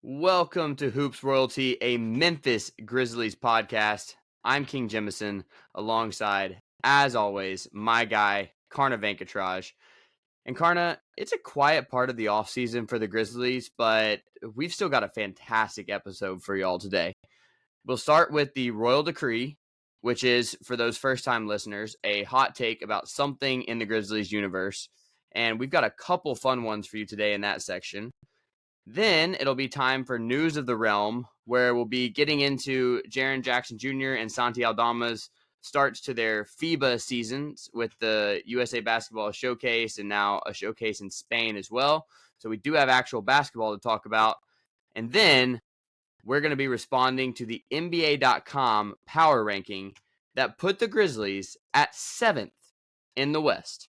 Welcome to Hoops Royalty, a Memphis Grizzlies podcast. I'm King Jemison, alongside, as always, my guy, Karna. And Karna, it's a quiet part of the offseason for the Grizzlies, but we've still got a fantastic episode for y'all today. We'll start with the Royal Decree, which is, for those first-time listeners, a hot take about something in the Grizzlies universe. And we've got a couple fun ones for you today in that section. Then it'll be time for News of the Realm, where we'll be getting into Jaren Jackson Jr. and Santi Aldama's starts to their FIBA seasons with the USA Basketball Showcase and now a showcase in Spain as well. So we do have actual basketball to talk about. And then we're going to be responding to the NBA.com power ranking that put the Grizzlies at 7th in the West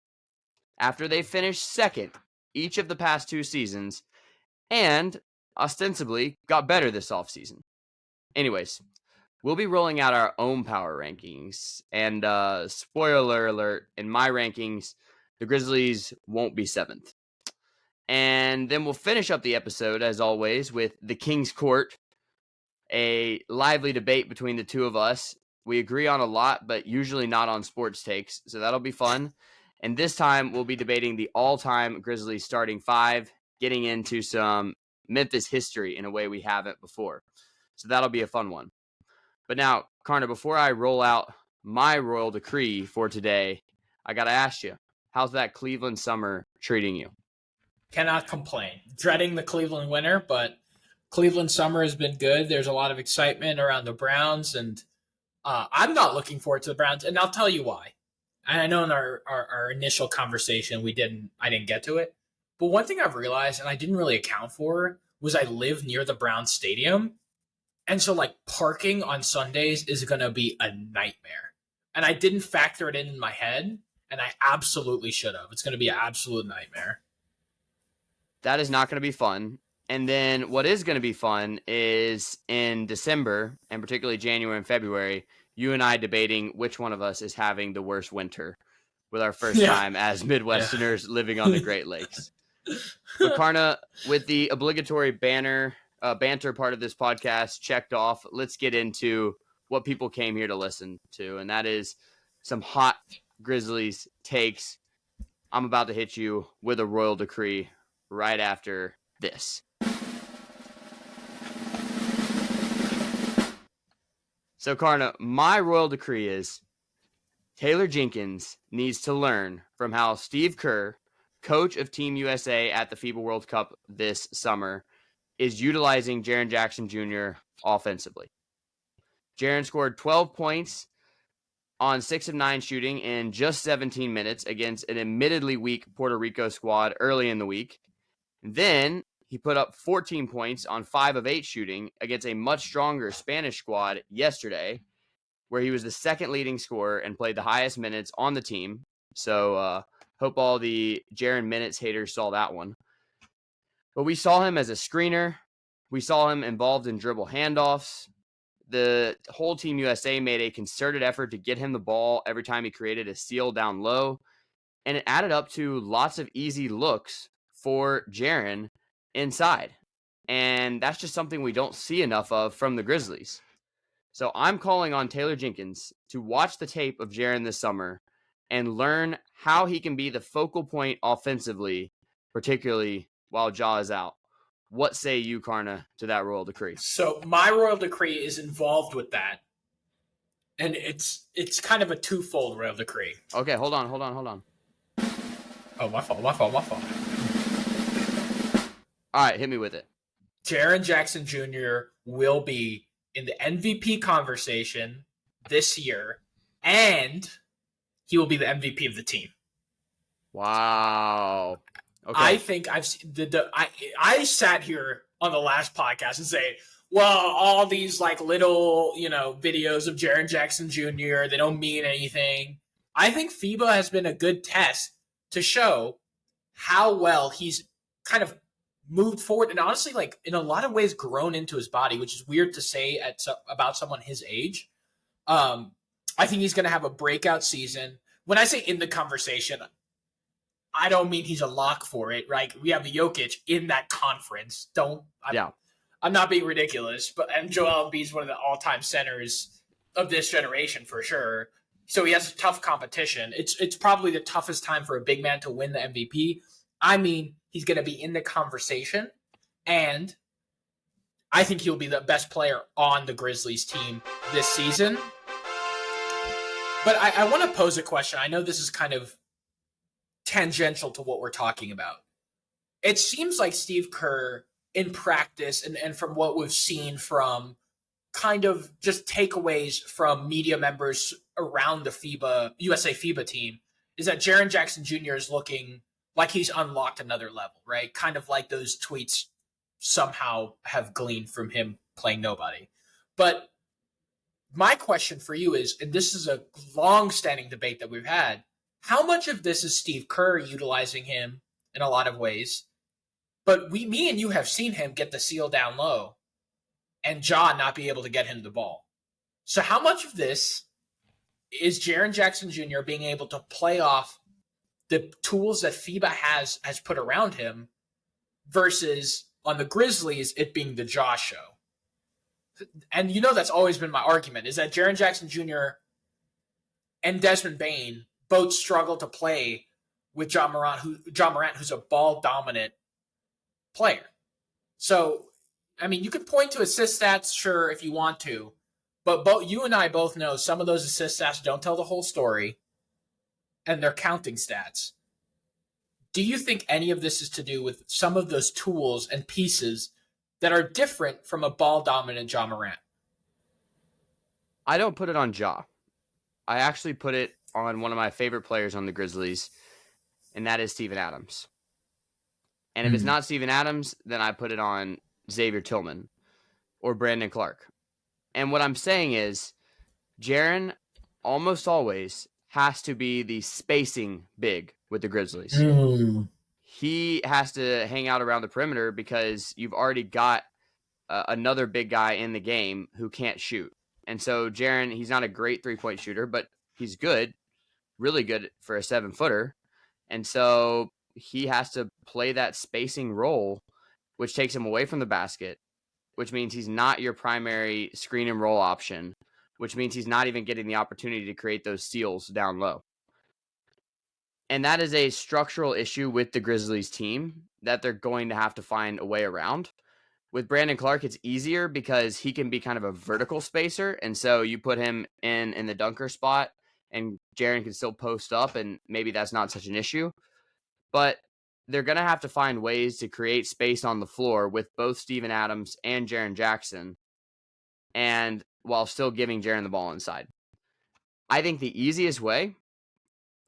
after they finished second each of the past two seasons and ostensibly got better this offseason. Anyways, we'll be rolling out our own power rankings. And spoiler alert, in my rankings, the Grizzlies won't be 7th. And then we'll finish up the episode, as always, with the King's Court, a lively debate between the two of us. We agree on a lot, but usually not on sports takes, so that'll be fun. And this time, we'll be debating the all-time Grizzlies starting five, getting into some Memphis history in a way we haven't before. So that'll be a fun one. But now, Karna, before I roll out my royal decree for today, I got to ask you, how's that Cleveland summer treating you? Cannot complain. Dreading the Cleveland winter, but Cleveland summer has been good. There's a lot of excitement around the Browns, and I'm not looking forward to the Browns, and I'll tell you why. And I know in our initial conversation, I didn't get to it. But one thing I've realized, and I didn't really account for, was I live near the Browns stadium. And so, parking on Sundays is going to be a nightmare. And I didn't factor it in my head, and I absolutely should have. It's going to be an absolute nightmare. That is not going to be fun. And then what is going to be fun is in December, and particularly January and February, you and I debating which one of us is having the worst winter with our first time as Midwesterners living on the Great Lakes. But Karna, with the obligatory banter part of this podcast checked off, let's get into what people came here to listen to, and that is some hot Grizzlies takes. I'm about to hit you with a royal decree right after this. So, Karna, my royal decree is Taylor Jenkins needs to learn from how Steve Kerr, coach of Team USA at the FIBA World Cup this summer, is utilizing Jaren Jackson Jr. offensively. Jaren scored 12 points on 6 of 9 shooting in just 17 minutes against an admittedly weak Puerto Rico squad early in the week. Then he put up 14 points on 5 of 8 shooting against a much stronger Spanish squad yesterday, where he was the second leading scorer and played the highest minutes on the team. So, hope all the Jaren minutes haters saw that one. But we saw him as a screener. We saw him involved in dribble handoffs. The whole Team USA made a concerted effort to get him the ball every time he created a steal down low. And it added up to lots of easy looks for Jaren inside. And that's just something we don't see enough of from the Grizzlies. So I'm calling on Taylor Jenkins to watch the tape of Jaren this summer and learn how he can be the focal point offensively, particularly while Ja is out. What say you, Karna, to that royal decree? So my royal decree is involved with that. And it's kind of a twofold royal decree. Okay, hold on. Oh, my fault. All right, hit me with it. Jaren Jackson Jr. will be in the MVP conversation this year, and he will be the MVP of the team. Wow. Okay. I think I've seen I sat here on the last podcast and say, well, all these little, videos of Jaren Jackson Jr., they don't mean anything. I think FIBA has been a good test to show how well he's kind of moved forward and honestly, in a lot of ways, grown into his body, which is weird to say about someone his age. I think he's going to have a breakout season. When I say in the conversation, I don't mean he's a lock for it, right? We have Jokic in that conference. I'm not being ridiculous, and Joel Embiid's one of the all-time centers of this generation for sure. So he has tough competition. It's probably the toughest time for a big man to win the MVP. I mean, he's going to be in the conversation, and I think he'll be the best player on the Grizzlies team this season. But I want to pose a question. I know this is kind of tangential to what we're talking about. It seems like Steve Kerr in practice and from what we've seen from kind of just takeaways from media members around the USA FIBA team is that Jaren Jackson Jr. is looking like he's unlocked another level, right? Kind of like those tweets somehow have gleaned from him playing nobody. But my question for you is, and this is a long-standing debate that we've had, how much of this is Steve Kerr utilizing him in a lot of ways? But me and you have seen him get the seal down low and Ja not be able to get him the ball. So how much of this is Jaren Jackson Jr. being able to play off the tools that FIBA has put around him versus on the Grizzlies, it being the Ja show? And that's always been my argument, is that Jaren Jackson Jr. and Desmond Bane both struggle to play with Ja Morant, who's a ball-dominant player. So, I mean, you could point to assist stats, sure, if you want to, but you and I both know some of those assist stats don't tell the whole story, and they're counting stats. Do you think any of this is to do with some of those tools and pieces that are different from a ball-dominant Ja Morant? I don't put it on Ja. I actually put it on one of my favorite players on the Grizzlies, and that is Steven Adams. And if it's not Steven Adams, then I put it on Xavier Tillman or Brandon Clark. And what I'm saying is, Jaren almost always has to be the spacing big with the Grizzlies. He has to hang out around the perimeter because you've already got another big guy in the game who can't shoot. And so Jaren, he's not a great three-point shooter, but he's good, really good for a 7-footer. And so he has to play that spacing role, which takes him away from the basket, which means he's not your primary screen and roll option, which means he's not even getting the opportunity to create those steals down low. And that is a structural issue with the Grizzlies team that they're going to have to find a way around. With Brandon Clark, it's easier because he can be kind of a vertical spacer. And so you put him in the dunker spot and Jaren can still post up, and maybe that's not such an issue. But they're going to have to find ways to create space on the floor with both Steven Adams and Jaren Jackson, and while still giving Jaren the ball inside. I think the easiest way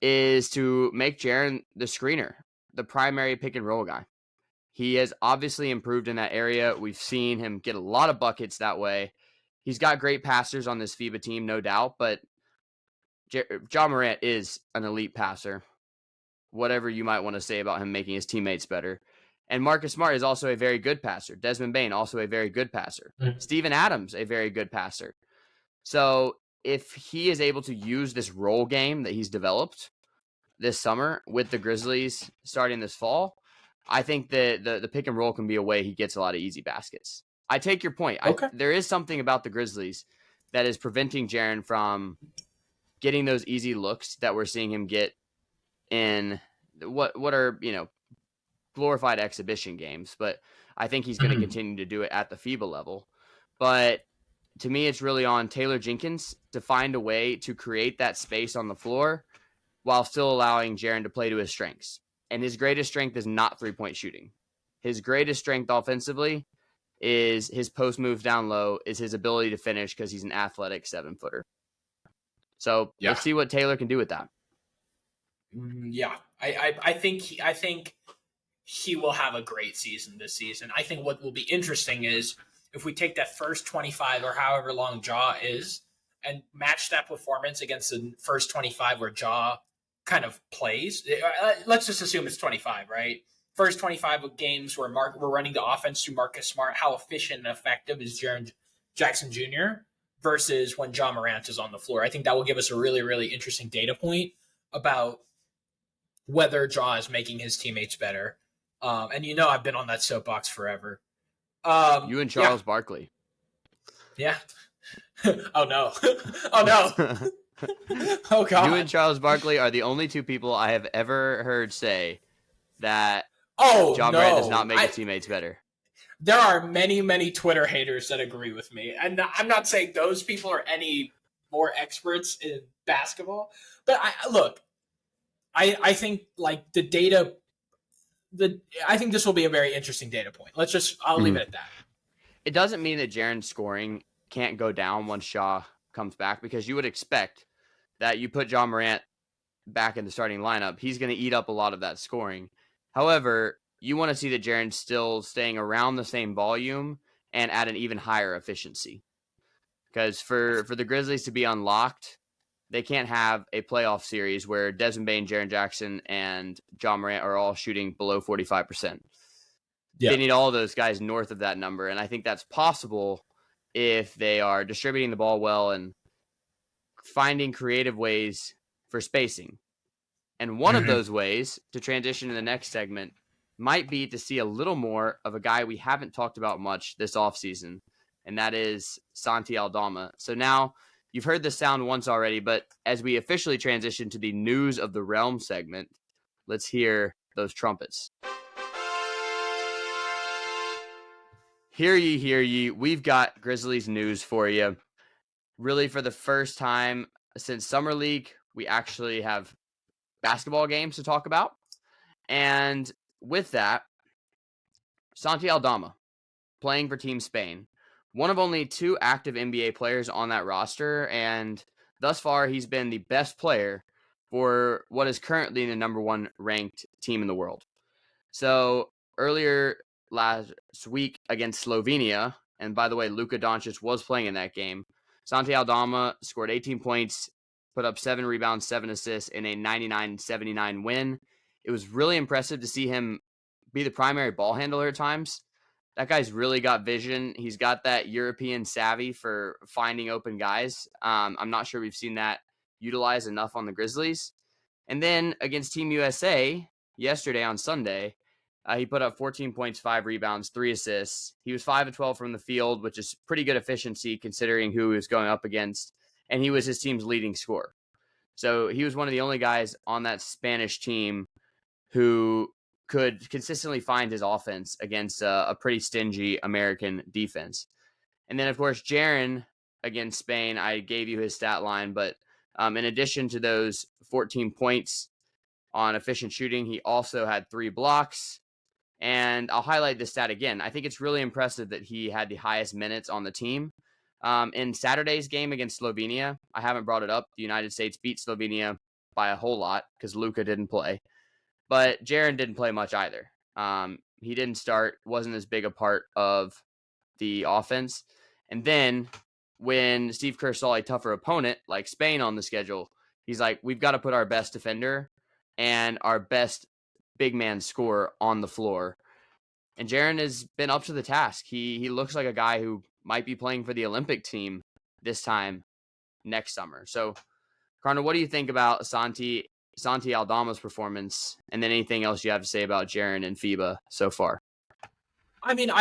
is to make Jaren the screener, the primary pick and roll guy. He has obviously improved in that area. We've seen him get a lot of buckets that way. He's got great passers on this FIBA team, no doubt, but Ja Morant is an elite passer. Whatever you might want to say about him making his teammates better. And Marcus Smart is also a very good passer. Desmond Bane, also a very good passer. Steven Adams, a very good passer. So if he is able to use this role game that he's developed this summer with the Grizzlies starting this fall, I think that the pick and roll can be a way he gets a lot of easy baskets. I take your point. Okay. There is something about the Grizzlies that is preventing Jaren from getting those easy looks that we're seeing him get in what are, glorified exhibition games, but I think he's going to continue to do it at the FIBA level. But to me, it's really on Taylor Jenkins to find a way to create that space on the floor while still allowing Jaren to play to his strengths. And his greatest strength is not three-point shooting. His greatest strength offensively is his post moves down low, is his ability to finish because he's an athletic 7-footer. So Let's see what Taylor can do with that. Yeah, I think he will have a great season this season. I think what will be interesting is if we take that first 25 or however long Ja is and match that performance against the first 25 where Ja kind of plays. Let's just assume it's 25, right? First 25 games where we're running the offense through Marcus Smart. How efficient and effective is Jaren Jackson Jr. versus when Ja Morant is on the floor? I think that will give us a really, really interesting data point about whether Ja is making his teammates better. And I've been on that soapbox forever. You and Yeah. Charles Barkley. Yeah. Oh no. Oh no. Oh God. You and Charles Barkley are the only two people I have ever heard say that Oh John Morant does not no. make his teammates better. There are many, many Twitter haters that agree with me. And I'm not saying those people are any more experts in basketball. But I think like the data, I think this will be a very interesting data point. I'll leave it at that. It doesn't mean that Jaren's scoring can't go down once Shaw comes back, because you would expect that you put John Morant back in the starting lineup, he's going to eat up a lot of that scoring. However, you want to see that Jaren's still staying around the same volume and at an even higher efficiency. Because for the Grizzlies to be unlocked, they can't have a playoff series where Desmond Bane, Jaren Jackson, and John Morant are all shooting below 45%. Yeah. They need all those guys north of that number, and I think that's possible if they are distributing the ball well and finding creative ways for spacing. And one of those ways to transition to the next segment might be to see a little more of a guy we haven't talked about much this offseason, and that is Santi Aldama. So now you've heard this sound once already, but as we officially transition to the news of the realm segment, let's hear those trumpets. Hear ye, we've got Grizzlies news for you. Really, for the first time since Summer League, we actually have basketball games to talk about. And with that, Santi Aldama, playing for Team Spain, one of only 2 active NBA players on that roster, and thus far he's been the best player for what is currently the number 1 ranked team in the world. So earlier last week against Slovenia, and by the way, Luka Doncic was playing in that game, Santi Aldama scored 18 points, put up 7 rebounds, 7 assists in a 99-79 win. It was really impressive to see him be the primary ball handler at times. That guy's really got vision. He's got that European savvy for finding open guys. I'm not sure we've seen that utilized enough on the Grizzlies. And then against Team USA yesterday on Sunday, he put up 14 points, 5 rebounds, 3 assists. He was 5 of 12 from the field, which is pretty good efficiency considering who he was going up against. And he was his team's leading scorer. So he was one of the only guys on that Spanish team who could consistently find his offense against a pretty stingy American defense. And then, of course, Jaren against Spain, I gave you his stat line, but in addition to those 14 points on efficient shooting, he also had 3 blocks. And I'll highlight this stat again. I think it's really impressive that he had the highest minutes on the team. In Saturday's game against Slovenia, I haven't brought it up. The United States beat Slovenia by a whole lot because Luka didn't play. But Jaren didn't play much either. He didn't start, wasn't as big a part of the offense. And then when Steve Kerr saw a tougher opponent like Spain on the schedule, he's like, we've got to put our best defender and our best big man scorer on the floor. And Jaren has been up to the task. He looks like a guy who might be playing for the Olympic team this time next summer. So, Karna, what do you think about Santi Aldama's performance, and then anything else you have to say about Jaren and FIBA so far? I mean,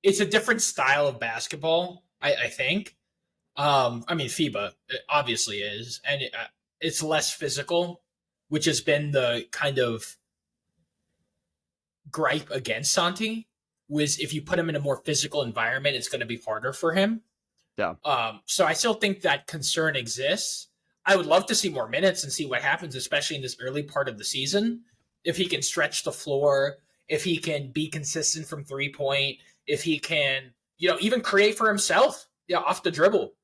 it's a different style of basketball, I think. I mean, FIBA obviously is, and it's less physical, which has been the kind of gripe against Santi. Was if you put him in a more physical environment, it's going to be harder for him. Yeah. So I still think that concern exists. I would love to see more minutes and see what happens, especially in this early part of the season. If he can stretch the floor, if he can be consistent from 3-point, if he can, even create for himself, off the dribble,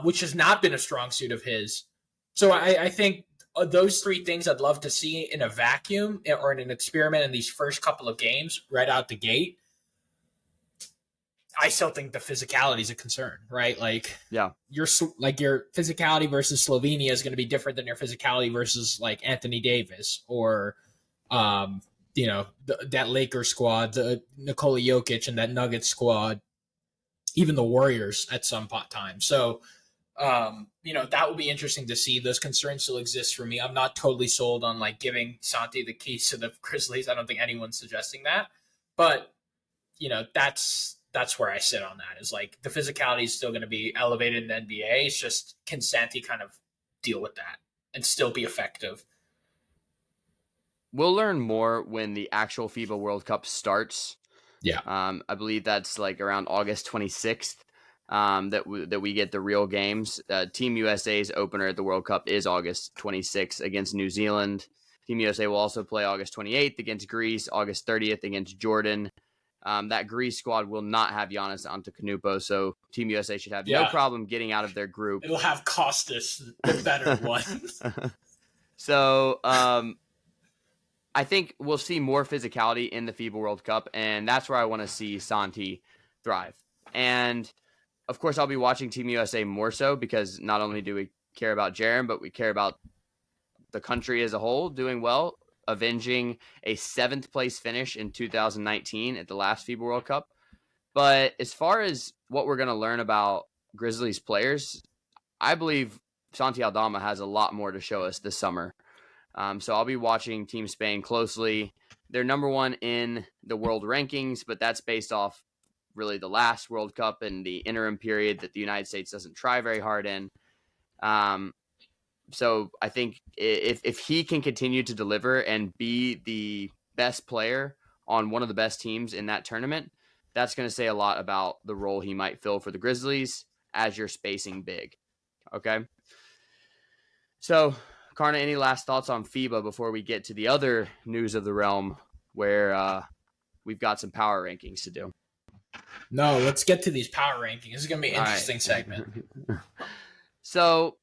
which has not been a strong suit of his. So I think those 3 things I'd love to see in a vacuum or in an experiment in these first couple of games right out the gate. I still think the physicality is a concern, right? Like, your physicality versus Slovenia is going to be different than your physicality versus like Anthony Davis or, that Lakers squad, the Nikola Jokic and that Nuggets squad, even the Warriors at some time. So, that would be interesting to see. Those concerns still exist for me. I'm not totally sold on like giving Santi the keys to the Grizzlies. I don't think anyone's suggesting that, but that's where I sit on that. Is like the physicality is still going to be elevated in the NBA. It's just, can Santi kind of deal with that and still be effective? We'll learn more when the actual FIBA World Cup starts. Yeah. I believe that's like around August 26th that we get the real games. Team USA's opener at the World Cup is August 26th against New Zealand. Team USA will also play August 28th against Greece, August 30th against Jordan. That Greece squad will not have Giannis Antetokounmpo, so Team USA should have no problem getting out of their group. It'll have Costas, the better one. So I think we'll see more physicality in the FIBA World Cup, and that's where I want to see Santi thrive. And, of course, I'll be watching Team USA more so because not only do we care about Jaren, but we care about the country as a whole doing well, avenging a 7th-place finish in 2019 at the last FIBA World Cup. But as far as what we're going to learn about Grizzlies players, I believe Santi Aldama has a lot more to show us this summer. So I'll be watching Team Spain closely. They're number 1 in the world rankings, but that's based off really the last World Cup and the interim period that the United States doesn't try very hard in. So I think if he can continue to deliver and be the best player on one of the best teams in that tournament, that's going to say a lot about the role he might fill for the Grizzlies as your spacing big. Okay. So, Karna, any last thoughts on FIBA before we get to the other news of the realm where we've got some power rankings to do? No, let's get to these power rankings. This is going to be an interesting segment. So,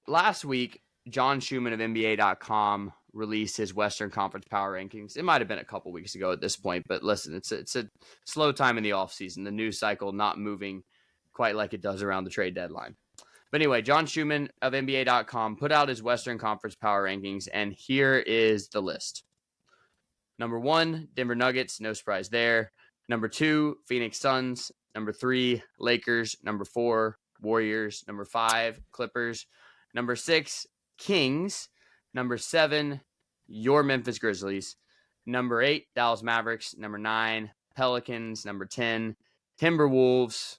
last week, John Schumann of NBA.com released his Western Conference power rankings. It might have been a couple weeks ago at this point, but listen, it's a slow time in the offseason. The news cycle not moving quite like it does around the trade deadline. But anyway, John Schumann of NBA.com put out his Western Conference power rankings, and here is the list. Number 1, Denver Nuggets, no surprise there. Number 2, Phoenix Suns. Number 3, Lakers. Number 4, Warriors. Number 5, Clippers. Number 6, Kings. Number 7, your Memphis Grizzlies. Number 8, Dallas Mavericks. Number 9, Pelicans. Number 10, Timberwolves.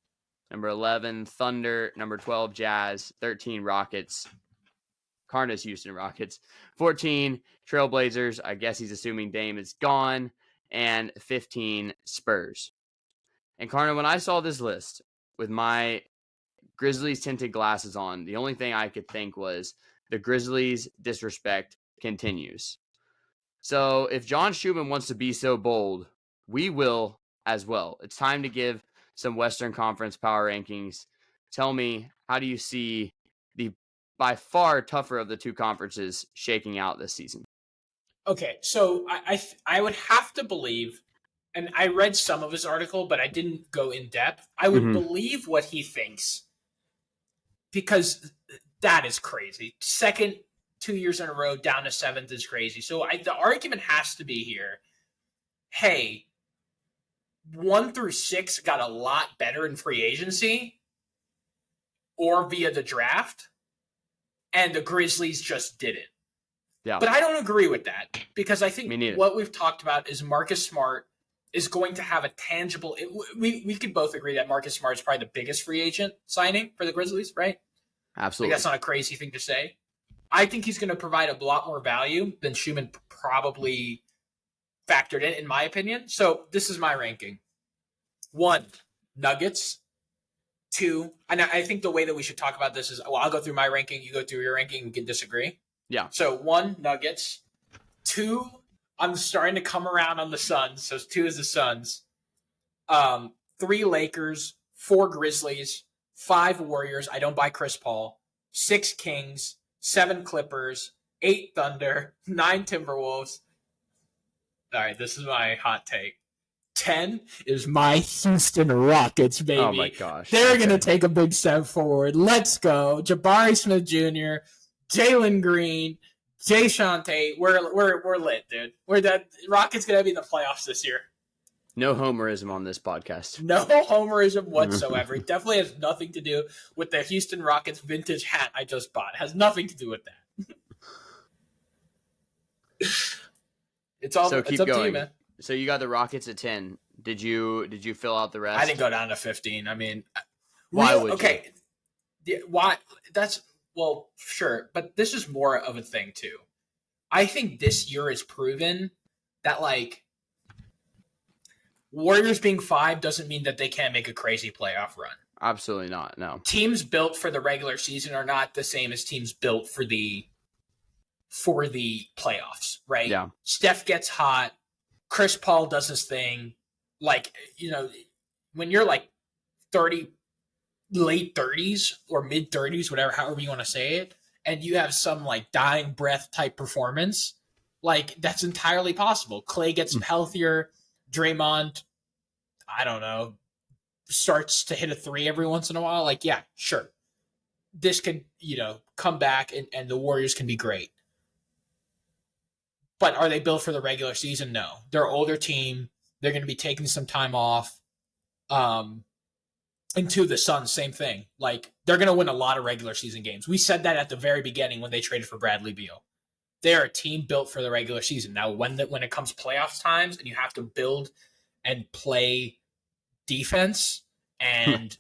Number 11, Thunder. Number 12, Jazz. 13, Rockets. Karna's Houston Rockets. 14, Trailblazers. I guess he's assuming Dame is gone. And 15, Spurs. And Karna, when I saw this list with my Grizzlies tinted glasses on, the only thing I could think was the Grizzlies disrespect continues. So if John Schumann wants to be so bold, we will as well. It's time to give some Western Conference power rankings. Tell me, how do you see the by far tougher of the two conferences shaking out this season? Okay, so I would have to believe, and I read some of his article, but I didn't go in depth. I would believe what he thinks, because that is crazy. Second 2 years in a row down to 7th is crazy. So the argument has to be here, hey, 1 through 6 got a lot better in free agency or via the draft, and the Grizzlies just didn't. Yeah. But I don't agree with that, because I think what we've talked about is Marcus Smart is going to have a tangible – we could both agree that Marcus Smart is probably the biggest free agent signing for the Grizzlies, right? Absolutely. Like, that's not a crazy thing to say. I think he's going to provide a lot more value than Schumann probably factored in my opinion. So this is my ranking. 1, Nuggets. 2, and I think the way that we should talk about this is, well, I'll go through my ranking, you go through your ranking, we can disagree. Yeah. So 1, Nuggets. 2, I'm starting to come around on the Suns. So 2 is the Suns. 3, Lakers. 4, Grizzlies. 5, Warriors. I don't buy Chris Paul. 6, Kings. 7, Clippers. 8, Thunder. 9, Timberwolves. All right, this is my hot take. 10 is my Houston Rockets, baby. Oh my gosh. They're going to take a big step forward. Let's go. Jabari Smith Jr., Jalen Green, Jay Tate. We're lit, dude. Rockets going to be in the playoffs this year. No homerism on this podcast. No homerism whatsoever. It definitely has nothing to do with the Houston Rockets vintage hat I just bought. It has nothing to do with that. It's up to you, man. So you got the Rockets at 10. Did you fill out the rest? I didn't go down to 15. I mean, Why would okay. Yeah, why? That's well, sure, but this is more of a thing too. I think this year has proven that like Warriors being 5 doesn't mean that they can't make a crazy playoff run. Absolutely not. No. Teams built for the regular season are not the same as teams built for the playoffs, right? Yeah. Steph gets hot, Chris Paul does his thing. Like, when you're like 30, late 30s or mid 30s, whatever, however you want to say it, and you have some like dying breath type performance, like that's entirely possible. Clay gets healthier. Draymond, I don't know, starts to hit a 3 every once in a while. Like, yeah, sure. This could, come back and the Warriors can be great. But are they built for the regular season? No. They're an older team. They're going to be taking some time off. And to the Suns, same thing. Like, they're going to win a lot of regular season games. We said that at the very beginning when they traded for Bradley Beal. They're a team built for the regular season. Now, when it comes playoffs times and you have to build and play defense and,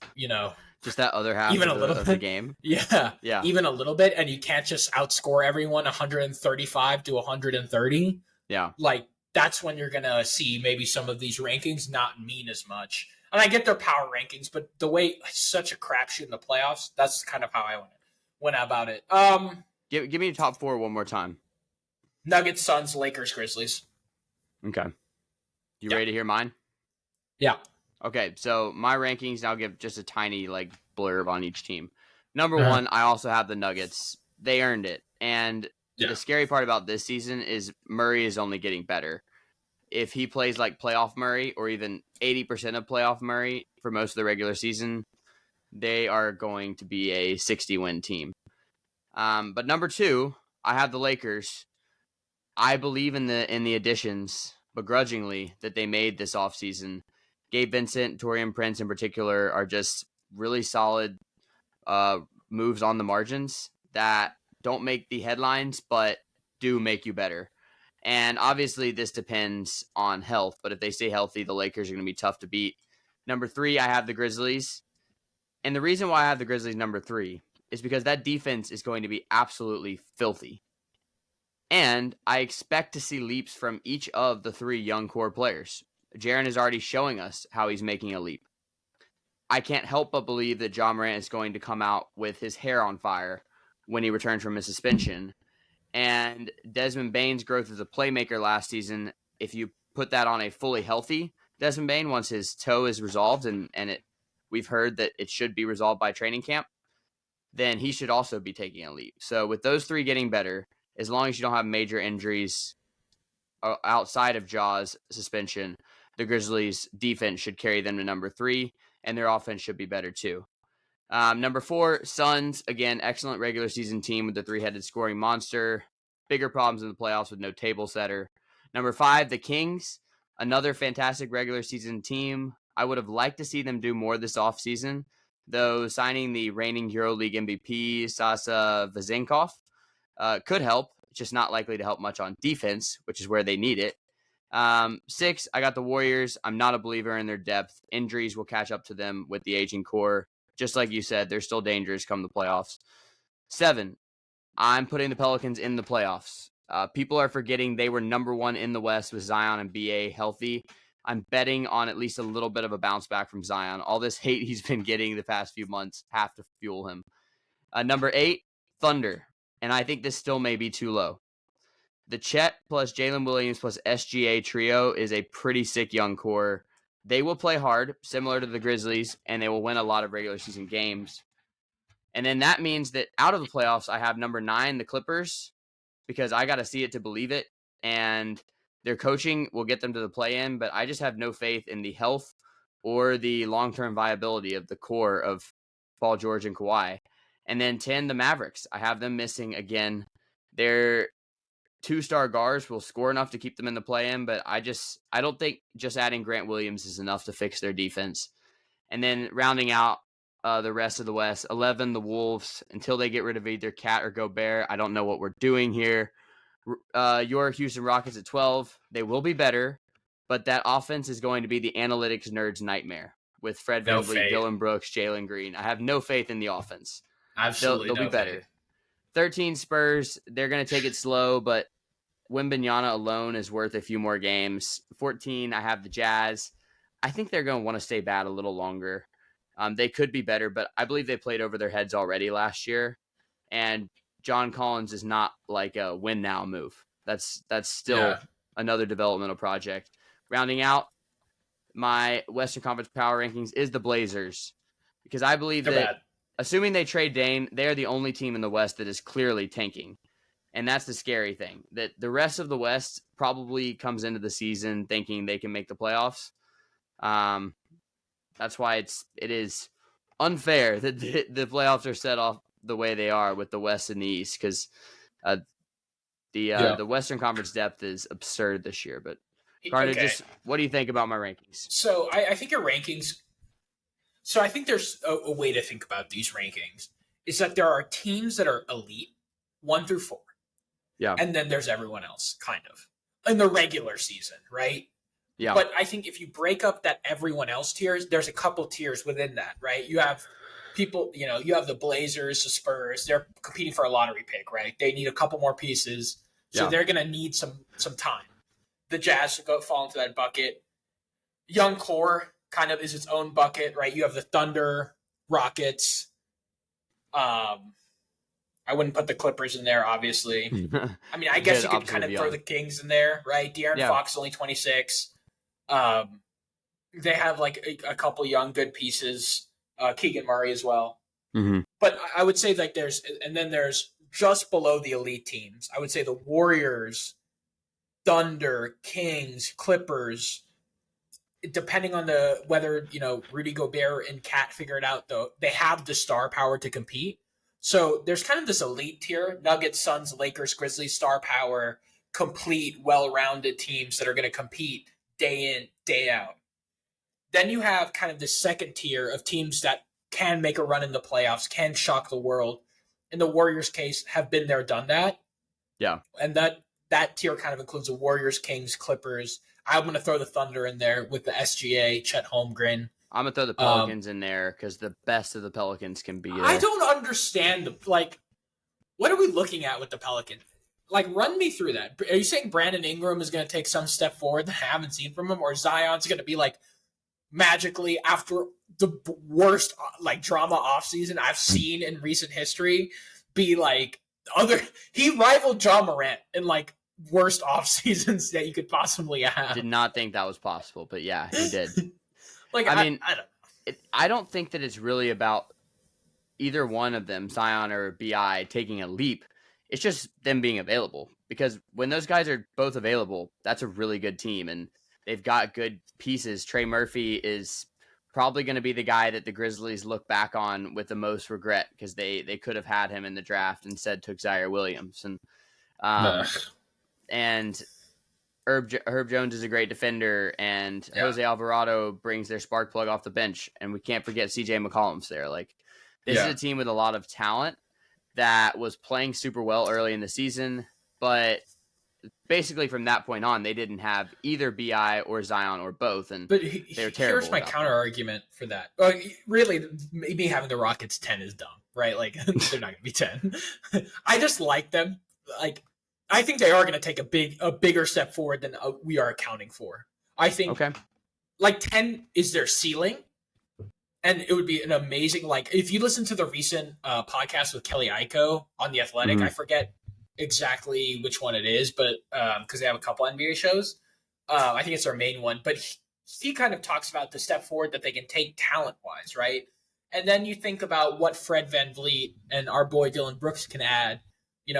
just that other half even of a little of bit the game. Yeah. Yeah. Even a little bit, and you can't just outscore everyone 135 to 130. Yeah. Like, that's when you're going to see maybe some of these rankings not mean as much. And I get their power rankings, but the way it's such a crapshoot in the playoffs, that's kind of how I went about it. Give me your top 4 one more time. Nuggets, Suns, Lakers, Grizzlies. Okay. You ready to hear mine? Yeah. Okay, so my rankings, I'll give just a tiny blurb on each team. Number 1, I also have the Nuggets. They earned it. And the scary part about this season is Murray is only getting better. If he plays like playoff Murray or even 80% of playoff Murray for most of the regular season, they are going to be a 60-win team. But number 2, I have the Lakers. I believe in the additions, begrudgingly, that they made this offseason. Gabe Vincent, Taurean Prince in particular, are just really solid moves on the margins that don't make the headlines, but do make you better. And obviously this depends on health, but if they stay healthy, the Lakers are going to be tough to beat. Number 3, I have the Grizzlies. And the reason why I have the Grizzlies number 3 is because that defense is going to be absolutely filthy. And I expect to see leaps from each of the 3 young core players. Jaren is already showing us how he's making a leap. I can't help but believe that Ja Morant is going to come out with his hair on fire when he returns from his suspension. And Desmond Bane's growth as a playmaker last season, if you put that on a fully healthy Desmond Bane, once his toe is resolved, and we've heard that it should be resolved by training camp, then he should also be taking a leap. So with those 3 getting better, as long as you don't have major injuries outside of Ja's suspension, the Grizzlies' defense should carry them to number 3, and their offense should be better too. Number 4, Suns. Again, excellent regular season team with the 3-headed scoring monster. Bigger problems in the playoffs with no table setter. Number 5, the Kings. Another fantastic regular season team. I would have liked to see them do more this offseason, though signing the reigning EuroLeague MVP, Sasa Vezenkov, could help. Just not likely to help much on defense, which is where they need it. 6, I got the Warriors. I'm not a believer in their depth. Injuries will catch up to them with the aging core. Just like you said, they're still dangerous come the playoffs. 7, I'm putting the Pelicans in the playoffs. People are forgetting they were number 1 in the West with Zion and BA healthy. I'm betting on at least a little bit of a bounce back from Zion. All this hate he's been getting the past few months have to fuel him. Number 8, Thunder. And I think this still may be too low. The Chet plus Jalen Williams plus SGA trio is a pretty sick young core. They will play hard, similar to the Grizzlies, and they will win a lot of regular season games. And then that means that out of the playoffs, I have number 9, the Clippers, because I got to see it to believe it. And their coaching will get them to the play-in, but I just have no faith in the health or the long-term viability of the core of Paul George and Kawhi. And then 10, the Mavericks. I have them missing again. Their 2-star guards will score enough to keep them in the play-in, but I don't think just adding Grant Williams is enough to fix their defense. And then rounding out the rest of the West, 11, the Wolves. Until they get rid of either Cat or Gobert, I don't know what we're doing here. Your Houston Rockets at 12. They will be better, but that offense is going to be the analytics nerds' nightmare with Fred No VanVleet, faith. Dylan Brooks, Jalen Green. I have no faith in the offense. Absolutely They'll be better. faith. 13 Spurs, they're going to take it slow, but Wembanyama alone is worth a few more games. 14, I have the Jazz. I think they're going to want to stay bad a little longer. They could be better, but I believe they played over their heads already last year. And John Collins is not like a win now move. That's still another developmental project. Rounding out my Western Conference power rankings is the Blazers, because I believe that assuming they trade Dame, they are the only team in the West that is clearly tanking. And that's the scary thing, that the rest of the West probably comes into the season thinking they can make the playoffs. That's why it is unfair that the playoffs are set off the way they are with the West and the East, because the Western Conference depth is absurd this year. But Karna, just what do you think about my rankings? So I think your rankings. So I think there's a way to think about these rankings is that there are teams that are elite 1 through 4. Yeah. And then there's everyone else, kind of, in the regular season, right? Yeah. But I think if you break up that everyone else tiers, there's a couple tiers within that, right? You have people, you have the Blazers, the Spurs. They're competing for a lottery pick, right? They need a couple more pieces, so they're going to need some time. The Jazz fall into that bucket. Young core kind of is its own bucket, right? You have the Thunder, Rockets. I wouldn't put the Clippers in there, obviously. I mean, I guess you could kind of throw the Kings in there, right? De'Aaron Fox, only 26. They have like a couple young, good pieces. Keegan Murray as well. Mm-hmm. But I would say like there's just below the elite teams. I would say the Warriors, Thunder, Kings, Clippers. Depending on whether Rudy Gobert and Cat figure it out, though, they have the star power to compete. So there's kind of this elite tier: Nuggets, Suns, Lakers, Grizzlies, star power, complete, well-rounded teams that are going to compete day in, day out. Then you have kind of the second tier of teams that can make a run in the playoffs, can shock the world. In the Warriors' case, have been there, done that. Yeah. And that tier kind of includes the Warriors, Kings, Clippers. I'm going to throw the Thunder in there with the SGA, Chet Holmgren. I'm going to throw the Pelicans in there because the best of the Pelicans can be there. I don't understand, what are we looking at with the Pelicans? Run me through that. Are you saying Brandon Ingram is going to take some step forward that I haven't seen from him, or Zion's going to be magically, after the worst drama offseason I've seen in recent history, be he rivaled John Morant in worst off seasons that you could possibly have. Did not think that was possible, but yeah, he did. I don't think that it's really about either one of them, Zion or BI, taking a leap. It's just them being available, because when those guys are both available, that's a really good team, and they've got good pieces. Trey Murphy is probably going to be the guy that the Grizzlies look back on with the most regret, because they could have had him in the draft instead took Zaire Williams. And Herb Jones is a great defender, and Jose Alvarado brings their spark plug off the bench, and we can't forget CJ McCollum's there. This is a team with a lot of talent that was playing super well early in the season, but basically from that point on, they didn't have either BI or Zion or both, and they're terrible. Here's my counter argument for that. Really, maybe having the Rockets 10 is dumb, right? They're not going to be 10. I just like them. I think they are going to take a bigger step forward than we are accounting for. I think 10 is their ceiling, and it would be an amazing, if you listen to the recent podcast with Kelly Iko on The Athletic, I forget exactly which one it is, but because they have a couple NBA shows, I think it's their main one, but he kind of talks about the step forward that they can take talent-wise, right? And then you think about what Fred VanVleet and our boy Dylan Brooks can add. I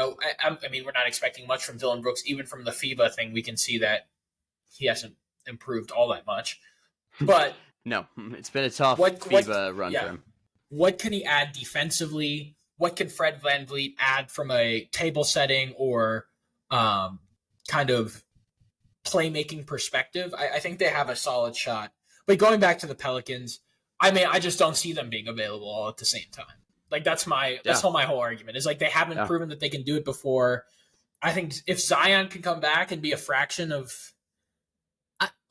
mean, we're not expecting much from Dylan Brooks. Even from the FIBA thing, we can see that he hasn't improved all that much. But no, it's been a tough FIBA run for him. What can he add defensively? What can Fred VanVleet add from a table setting or kind of playmaking perspective? I think they have a solid shot. But going back to the Pelicans, I mean, I just don't see them being available all at the same time. That's my whole argument is they haven't proven that they can do it before. I think if Zion can come back and be a fraction of,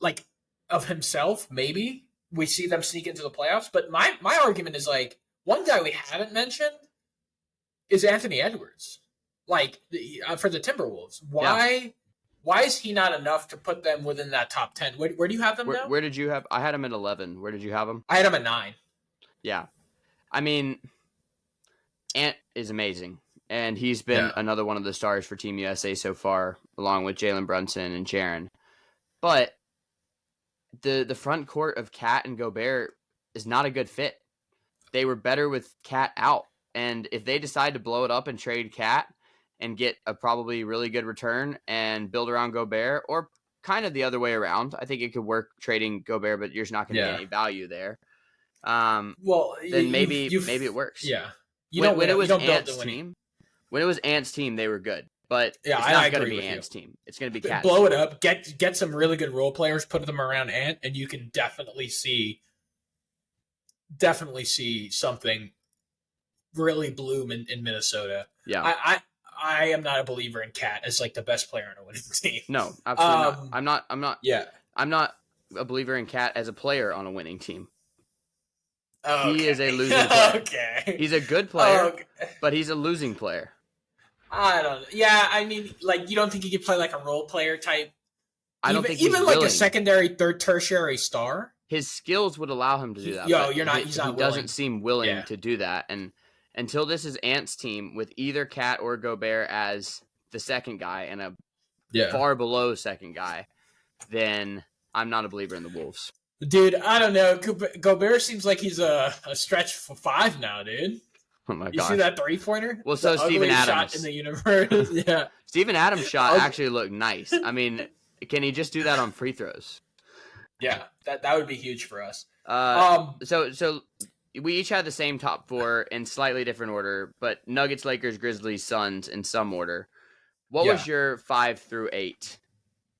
like of himself, maybe we see them sneak into the playoffs. But my argument is like one guy we haven't mentioned is Anthony Edwards, like for the Timberwolves. Why is he not enough to put them within that top 10? Where do you have them now? Where did you have? I had him at 11. Where did you have him? I had him at 9. Yeah, I mean, Ant is amazing, and he's been another one of the stars for Team USA so far, along with Jalen Brunson and Jaren. But the front court of Cat and Gobert is not a good fit. They were better with Cat out, and if they decide to blow it up and trade Cat and get a probably really good return and build around Gobert, or kind of the other way around, I think it could work trading Gobert, but you're not going to get any value there. Then maybe it works. Yeah, when it was Ant's team, they were good. But it's not going to be Ant's team. It's going to be Cat's blow team. It up. Get some really good role players, put them around Ant, and you can definitely see something really bloom in Minnesota. Yeah, I am not a believer in Cat as like the best player on a winning team. No, absolutely not. I'm not. Yeah, I'm not a believer in Cat as a player on a winning team. Okay. He is a losing player. Okay, he's a good player, but he's a losing player. I don't know. Yeah, I mean, like, you don't think he could play like a role player type? I don't think even like willing. A secondary, third, tertiary star. His skills would allow him to do that. He's not. He doesn't seem willing to do that, and until this is Ant's team with either Cat or Gobert as the second guy and a far below second guy, then I'm not a believer in the Wolves. Dude, I don't know. Gobert seems like he's a stretch for 5 now, dude. Oh my god! You see that 3-pointer? Well, so Steven Adams shot in the universe. Yeah, Steven Adams' shot actually looked nice. I mean, can he just do that on free throws? Yeah, that would be huge for us. So we each had the same top 4 in slightly different order, but Nuggets, Lakers, Grizzlies, Suns in some order. What was your 5 through 8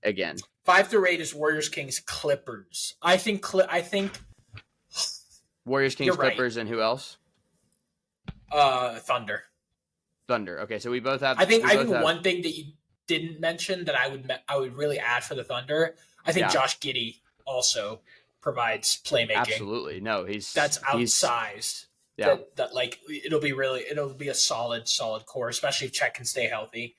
again? 5 through 8 is Warriors, Kings, Clippers. I think Warriors, Kings, Clippers, and who else? Thunder. Okay, so we both have. I think one thing that you didn't mention that I would really add for the Thunder. I think Josh Giddey also provides playmaking. Absolutely, no, that's outsized. Yeah, that like it'll be a solid core, especially if Chet can stay healthy.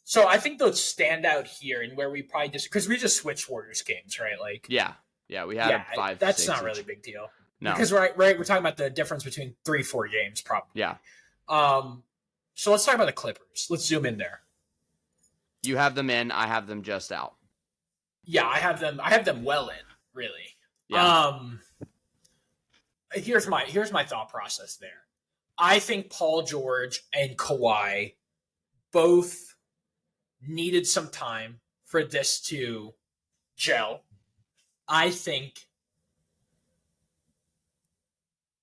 So I think those stand out here, and where we probably because we just switched Warriors Kings, right? Like we had a 5. That's not really a big deal. No, because right, we're talking about the difference between 3-4 games, probably. Yeah. So let's talk about the Clippers. Let's zoom in there. You have them in. I have them just out. Yeah, I have them well in. Really. Yeah. Here's my thought process there. I think Paul George and Kawhi both needed some time for this to gel. I think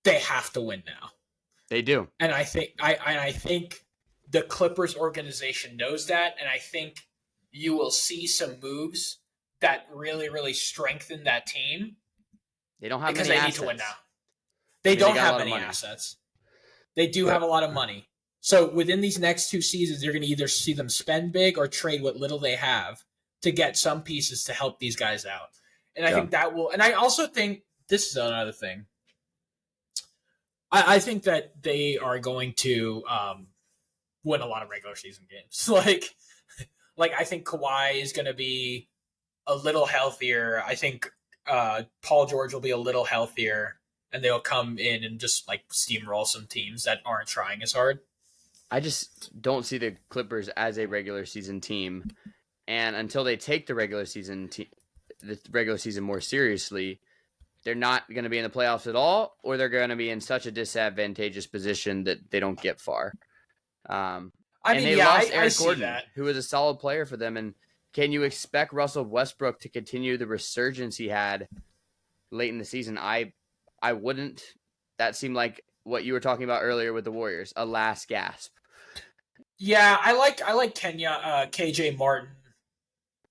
they have to win now. They do. And I think the Clippers organization knows that, and I think you will see some moves that really, really strengthen that team. They don't have because many they assets. need to win now. They don't have many assets. They do have a lot of money. So within these next 2 seasons, you're going to either see them spend big or trade what little they have to get some pieces to help these guys out. And I think that will – and I also think this is another thing. I think that they are going to win a lot of regular season games. Like I think Kawhi is going to be a little healthier. I think Paul George will be a little healthier, and they'll come in and just like steamroll some teams that aren't trying as hard. I just don't see the Clippers as a regular season team, and until they take the regular season more seriously, they're not going to be in the playoffs at all, or they're going to be in such a disadvantageous position that they don't get far. They lost Eric Gordon, who was a solid player for them. And can you expect Russell Westbrook to continue the resurgence he had late in the season? I wouldn't. That seemed like what you were talking about earlier with the Warriors, a last gasp. Yeah, I like Kenya, KJ Martin.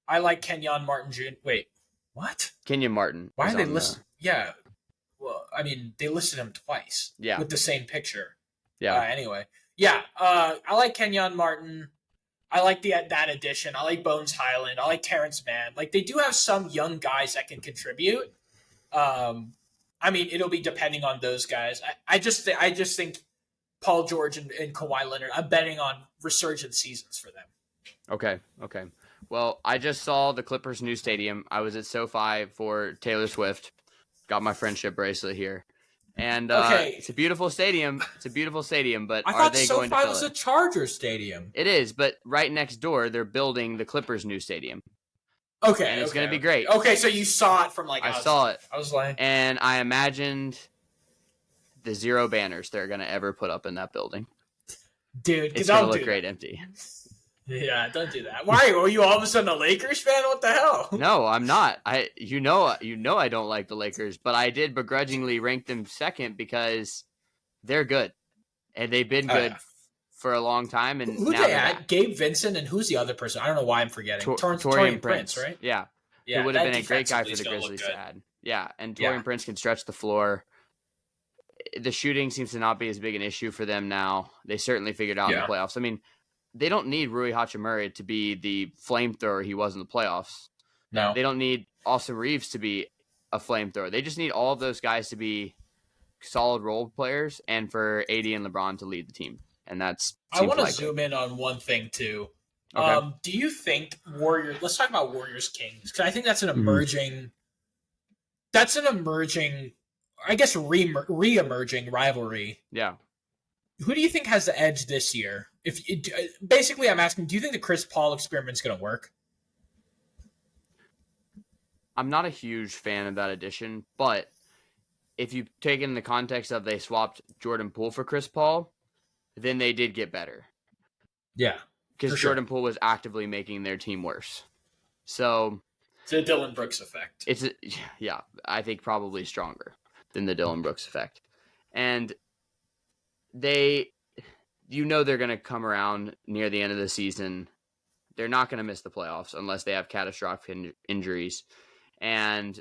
I like Kenyon Martin Jr. Wait, what? Kenyon Martin. Why are they listed? Yeah. Well, I mean, they listed him twice. Yeah. With the same picture. Yeah. Anyway. Yeah. I like Kenyon Martin. I like that addition. I like Bones Highland. I like Terrence Mann. Like they do have some young guys that can contribute. I mean, it'll be depending on those guys. I just think Paul George and Kawhi Leonard. I'm betting on resurgent seasons for them. Okay. Well, I just saw the Clippers' new stadium. I was at SoFi for Taylor Swift. Got my friendship bracelet here. And it's a beautiful stadium. But I are thought they SoFi going to fill was it? a Chargers stadium. It is, but right next door, they're building the Clippers' new stadium. Okay. And it's going to be great. Okay, so you saw it from I saw it. I was like... And I imagined the 0 banners they're going to ever put up in that building. Dude, it's going to look great empty. Yeah, don't do that. Why? Were you all of a sudden a Lakers fan? What the hell? No, I'm not. You know I don't like the Lakers, but I did begrudgingly rank them second because they're good. And they've been good for a long time. And who they add? Gabe Vincent, and who's the other person? I don't know why I'm forgetting. Taurean Prince, right? Yeah. It would have been a great guy for the Grizzlies to add. Yeah, and Taurean Prince can stretch the floor. The shooting seems to not be as big an issue for them now. They certainly figured out in the playoffs. I mean, they don't need Rui Hachimura to be the flamethrower he was in the playoffs. No. They don't need Austin Reeves to be a flamethrower. They just need all of those guys to be solid role players and for AD and LeBron to lead the team. And that's... I want to zoom in on one thing, too. Okay. Do you think Warriors... Let's talk about Warriors-Kings, because I think that's an emerging... That's an emerging... I guess re-emerging rivalry. Yeah. Who do you think has the edge this year? Basically, I'm asking, do you think the Chris Paul experiment is going to work? I'm not a huge fan of that addition, but if you take it in the context of they swapped Jordan Poole for Chris Paul, then they did get better. Yeah. Because Jordan Poole was actively making their team worse. So... It's a Dylan Brooks effect. I think probably stronger than the Dylan Brooks effect. And they're going to come around near the end of the season. They're not going to miss the playoffs unless they have catastrophic injuries. And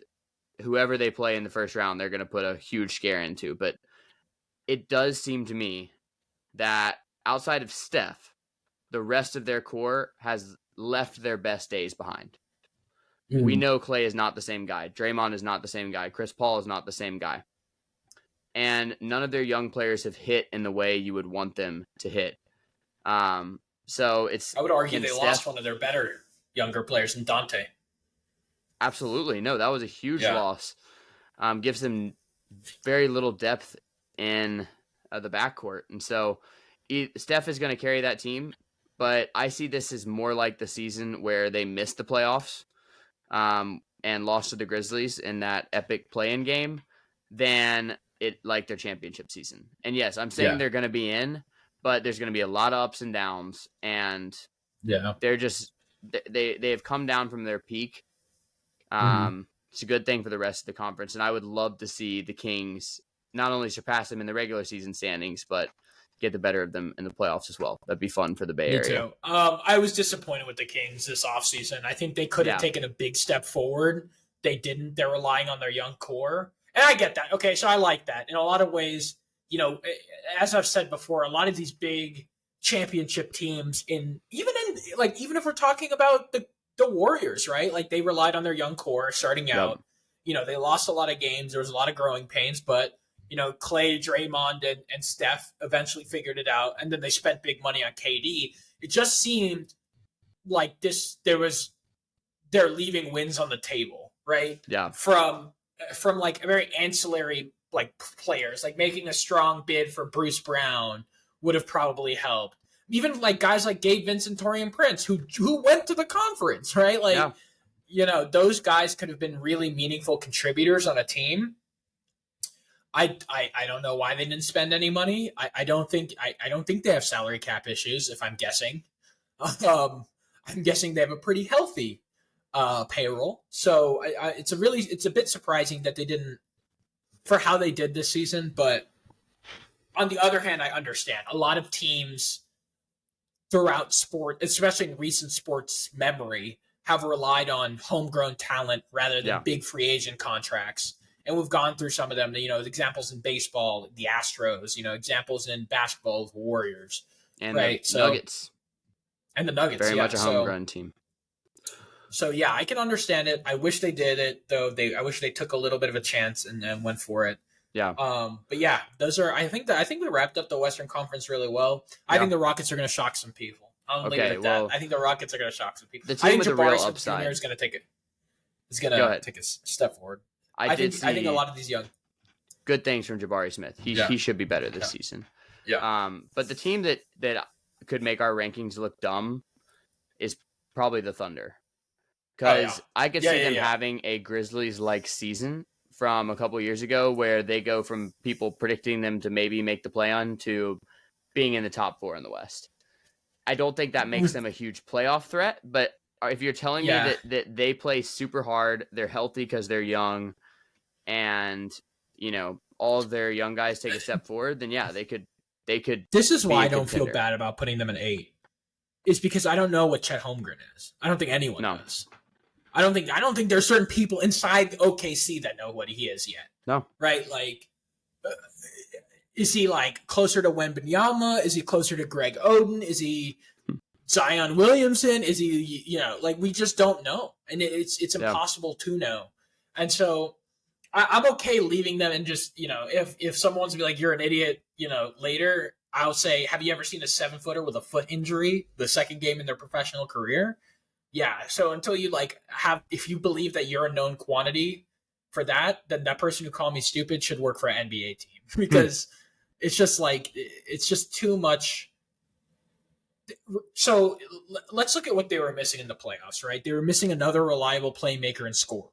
whoever they play in the first round, they're going to put a huge scare into. But it does seem to me that outside of Steph, the rest of their core has left their best days behind. We know Klay is not the same guy. Draymond is not the same guy. Chris Paul is not the same guy. And none of their young players have hit in the way you would want them to hit. So it's... I would argue they lost one of their better younger players in Dante. Absolutely. No, that was a huge loss. Gives them very little depth in the backcourt. And so Steph is going to carry that team, but I see this as more like the season where they missed the playoffs and lost to the Grizzlies in that epic play-in game than it like their championship season. And yes, I'm saying they're going to be in, but there's going to be a lot of ups and downs, and they're just they have come down from their peak. It's a good thing for the rest of the conference, and I would love to see the Kings not only surpass them in the regular season standings, but get the better of them in the playoffs as well. That'd be fun for the Bay Area. Me too. I was disappointed with the Kings this offseason. I think they could have taken a big step forward. They didn't. They're relying on their young core. And I get that. Okay, so I like that. In a lot of ways, as I've said before, a lot of these big championship teams, even if we're talking about the Warriors, right? Like they relied on their young core starting out. They lost a lot of games. There was a lot of growing pains, but Klay, Draymond, and Steph eventually figured it out, and then they spent big money on KD. It just seemed like they're leaving wins on the table, right? Yeah. From like very ancillary like players, like making a strong bid for Bruce Brown would have probably helped. Even like guys like Gabe Vincent, Taurean Prince, who went to the conference, right? Like, those guys could have been really meaningful contributors on a team. I don't know why they didn't spend any money. I don't think they have salary cap issues, if I'm guessing. I'm guessing they have a pretty healthy payroll. So it's a bit surprising that they didn't, for how they did this season. But on the other hand, I understand a lot of teams throughout sport, especially in recent sports memory, have relied on homegrown talent rather than big free agent contracts. And we've gone through some of them, examples in baseball, the Astros, examples in basketball, the Warriors. And the Nuggets. And the Nuggets, Very yeah. much a homegrown team. So yeah, I can understand it. I wish they did it though. I wish they took a little bit of a chance and went for it. Yeah. But yeah, those are. I think we wrapped up the Western Conference really well. I think the Rockets are going to shock some people. I'll leave it at that. I think the Rockets are going to shock some people. The team with the real Smith upside Jr. is going to take it. Is going to take a step forward. I think a lot of these young good things from Jabari Smith. He should be better this season. Yeah. But the team that could make our rankings look dumb is probably the Thunder. Because I could see them having a Grizzlies-like season from a couple years ago where they go from people predicting them to maybe make the play-on to being in the top 4 in the West. I don't think that makes them a huge playoff threat, but if you're telling me that they play super hard, they're healthy because they're young, and, all of their young guys take a step forward, then they could. This is why I don't feel bad about putting them in 8. It's because I don't know what Chet Holmgren is. I don't think anyone does. I don't think there's certain people inside OKC that know what he is yet. No. Right? Like, is he like closer to Wembanyama? Is he closer to Greg Oden? Is he Zion Williamson? Is he, we just don't know. And it's impossible to know. And so I'm okay leaving them and just, if someone's be like, you're an idiot, later, I'll say, have you ever seen a 7-footer with a foot injury the second game in their professional career? Yeah. So until you if you believe that you're a known quantity for that, then that person who called me stupid should work for an NBA team because it's just too much. So let's look at what they were missing in the playoffs, right? They were missing another reliable playmaker and scorer,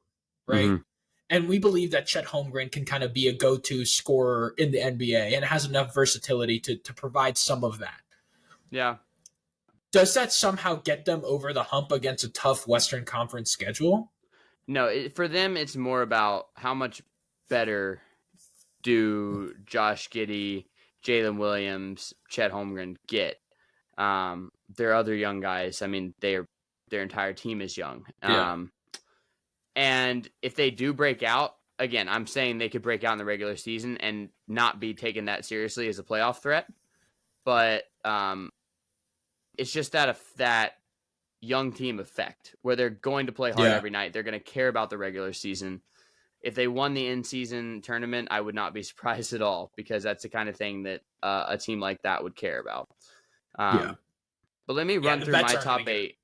right? Mm-hmm. And we believe that Chet Holmgren can kind of be a go-to scorer in the NBA and has enough versatility to provide some of that. Yeah. Does that somehow get them over the hump against a tough Western Conference schedule? No, for them, it's more about how much better do Josh Giddey, Jalen Williams, Chet Holmgren get. Their other young guys, I mean, their entire team is young. Yeah. And if they do break out, again, I'm saying they could break out in the regular season and not be taken that seriously as a playoff threat. But it's just that young team effect where they're going to play hard every night. They're going to care about the regular season. If they won the in-season tournament, I would not be surprised at all because that's the kind of thing that a team like that would care about. But let me run through my top 8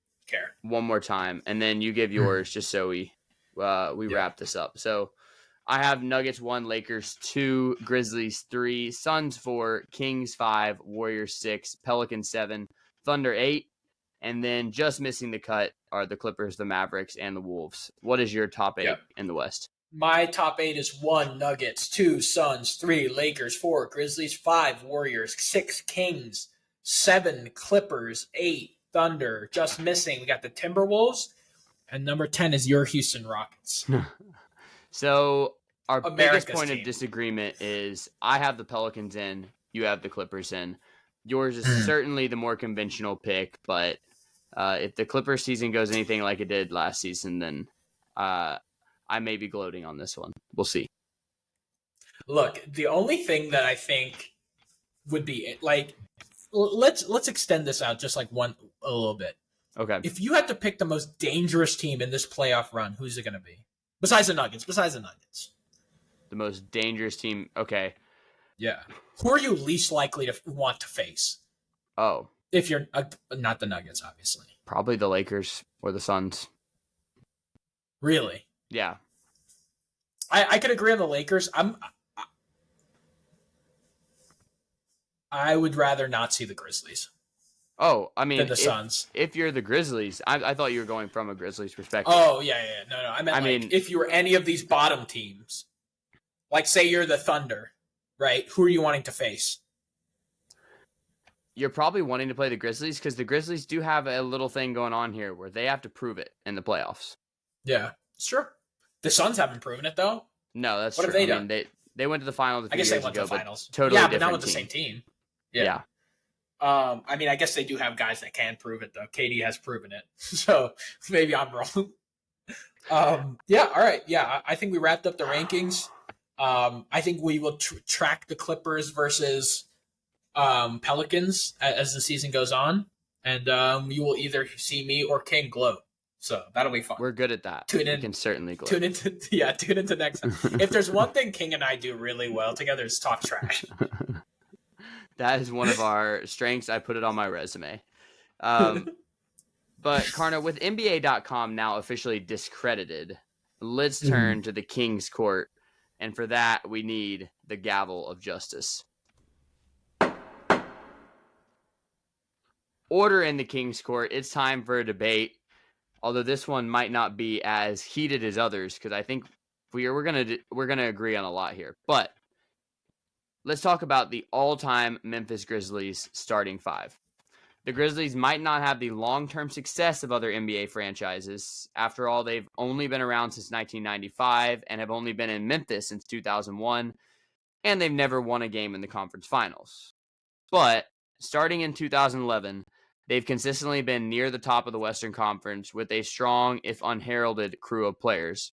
one more time, and then you give yours just so we wrap this up. So I have Nuggets 1, Lakers 2, Grizzlies 3, Suns 4, Kings 5, Warriors 6, Pelicans 7, Thunder 8, and then just missing the cut are the Clippers, the Mavericks, and the Wolves. What is your top 8 in the West? My top 8 is 1, Nuggets, 2, Suns, 3, Lakers, 4, Grizzlies, 5, Warriors, 6, Kings, 7, Clippers, 8, Thunder. Just missing, we got the Timberwolves, and number 10 is your Houston Rockets. So our America's biggest point team. of disagreement is I have the Pelicans in, you have the Clippers in. Yours is certainly the more conventional pick, but if the Clippers season goes anything like it did last season, then I may be gloating on this one. We'll see. Look, the only thing that I think would be let's extend this out just a little bit. Okay. If you had to pick the most dangerous team in this playoff run, who's it going to be? Besides the Nuggets. The most dangerous team. Okay. Yeah. Who are you least likely to want to face? Oh. If you're not the Nuggets, obviously. Probably the Lakers or the Suns. Really? Yeah. I could agree on the Lakers. I would rather not see the Grizzlies. Oh, I mean, than the Suns. If you're the Grizzlies, I thought you were going from a Grizzlies perspective. Oh, yeah. No. I mean, if you were any of these bottom teams, like say you're the Thunder, right? Who are you wanting to face? You're probably wanting to play the Grizzlies because the Grizzlies do have a little thing going on here where they have to prove it in the playoffs. Yeah, it's true. The Suns haven't proven it, though. No, that's what true. Have they done? They went to the finals a few years ago. I guess they went to the finals. Totally different but not with team. The same team. Yeah. I mean, I guess they do have guys that can prove it, though. KD has proven it. So maybe I'm wrong. Yeah, all right. Yeah, I think we wrapped up the rankings. I think we will track the Clippers versus Pelicans as the season goes on. and you will either see me or King gloat. So that'll be fun. We're good at that. Tune in. We can certainly gloat. Tune into next time. If there's one thing King and I do really well together, is talk trash. That is one of our strengths. I put it on my resume. But Karna, with NBA.com now officially discredited, let's turn to the King's Court. And for that, we need the gavel of justice. Order in the King's Court. It's time for a debate. Although this one might not be as heated as others, because I think we're gonna agree on a lot here. But let's talk about the all-time Memphis Grizzlies starting five. The Grizzlies might not have the long-term success of other NBA franchises. After all, they've only been around since 1995 and have only been in Memphis since 2001, and they've never won a game in the conference finals. But starting in 2011, they've consistently been near the top of the Western Conference with a strong, if unheralded, crew of players.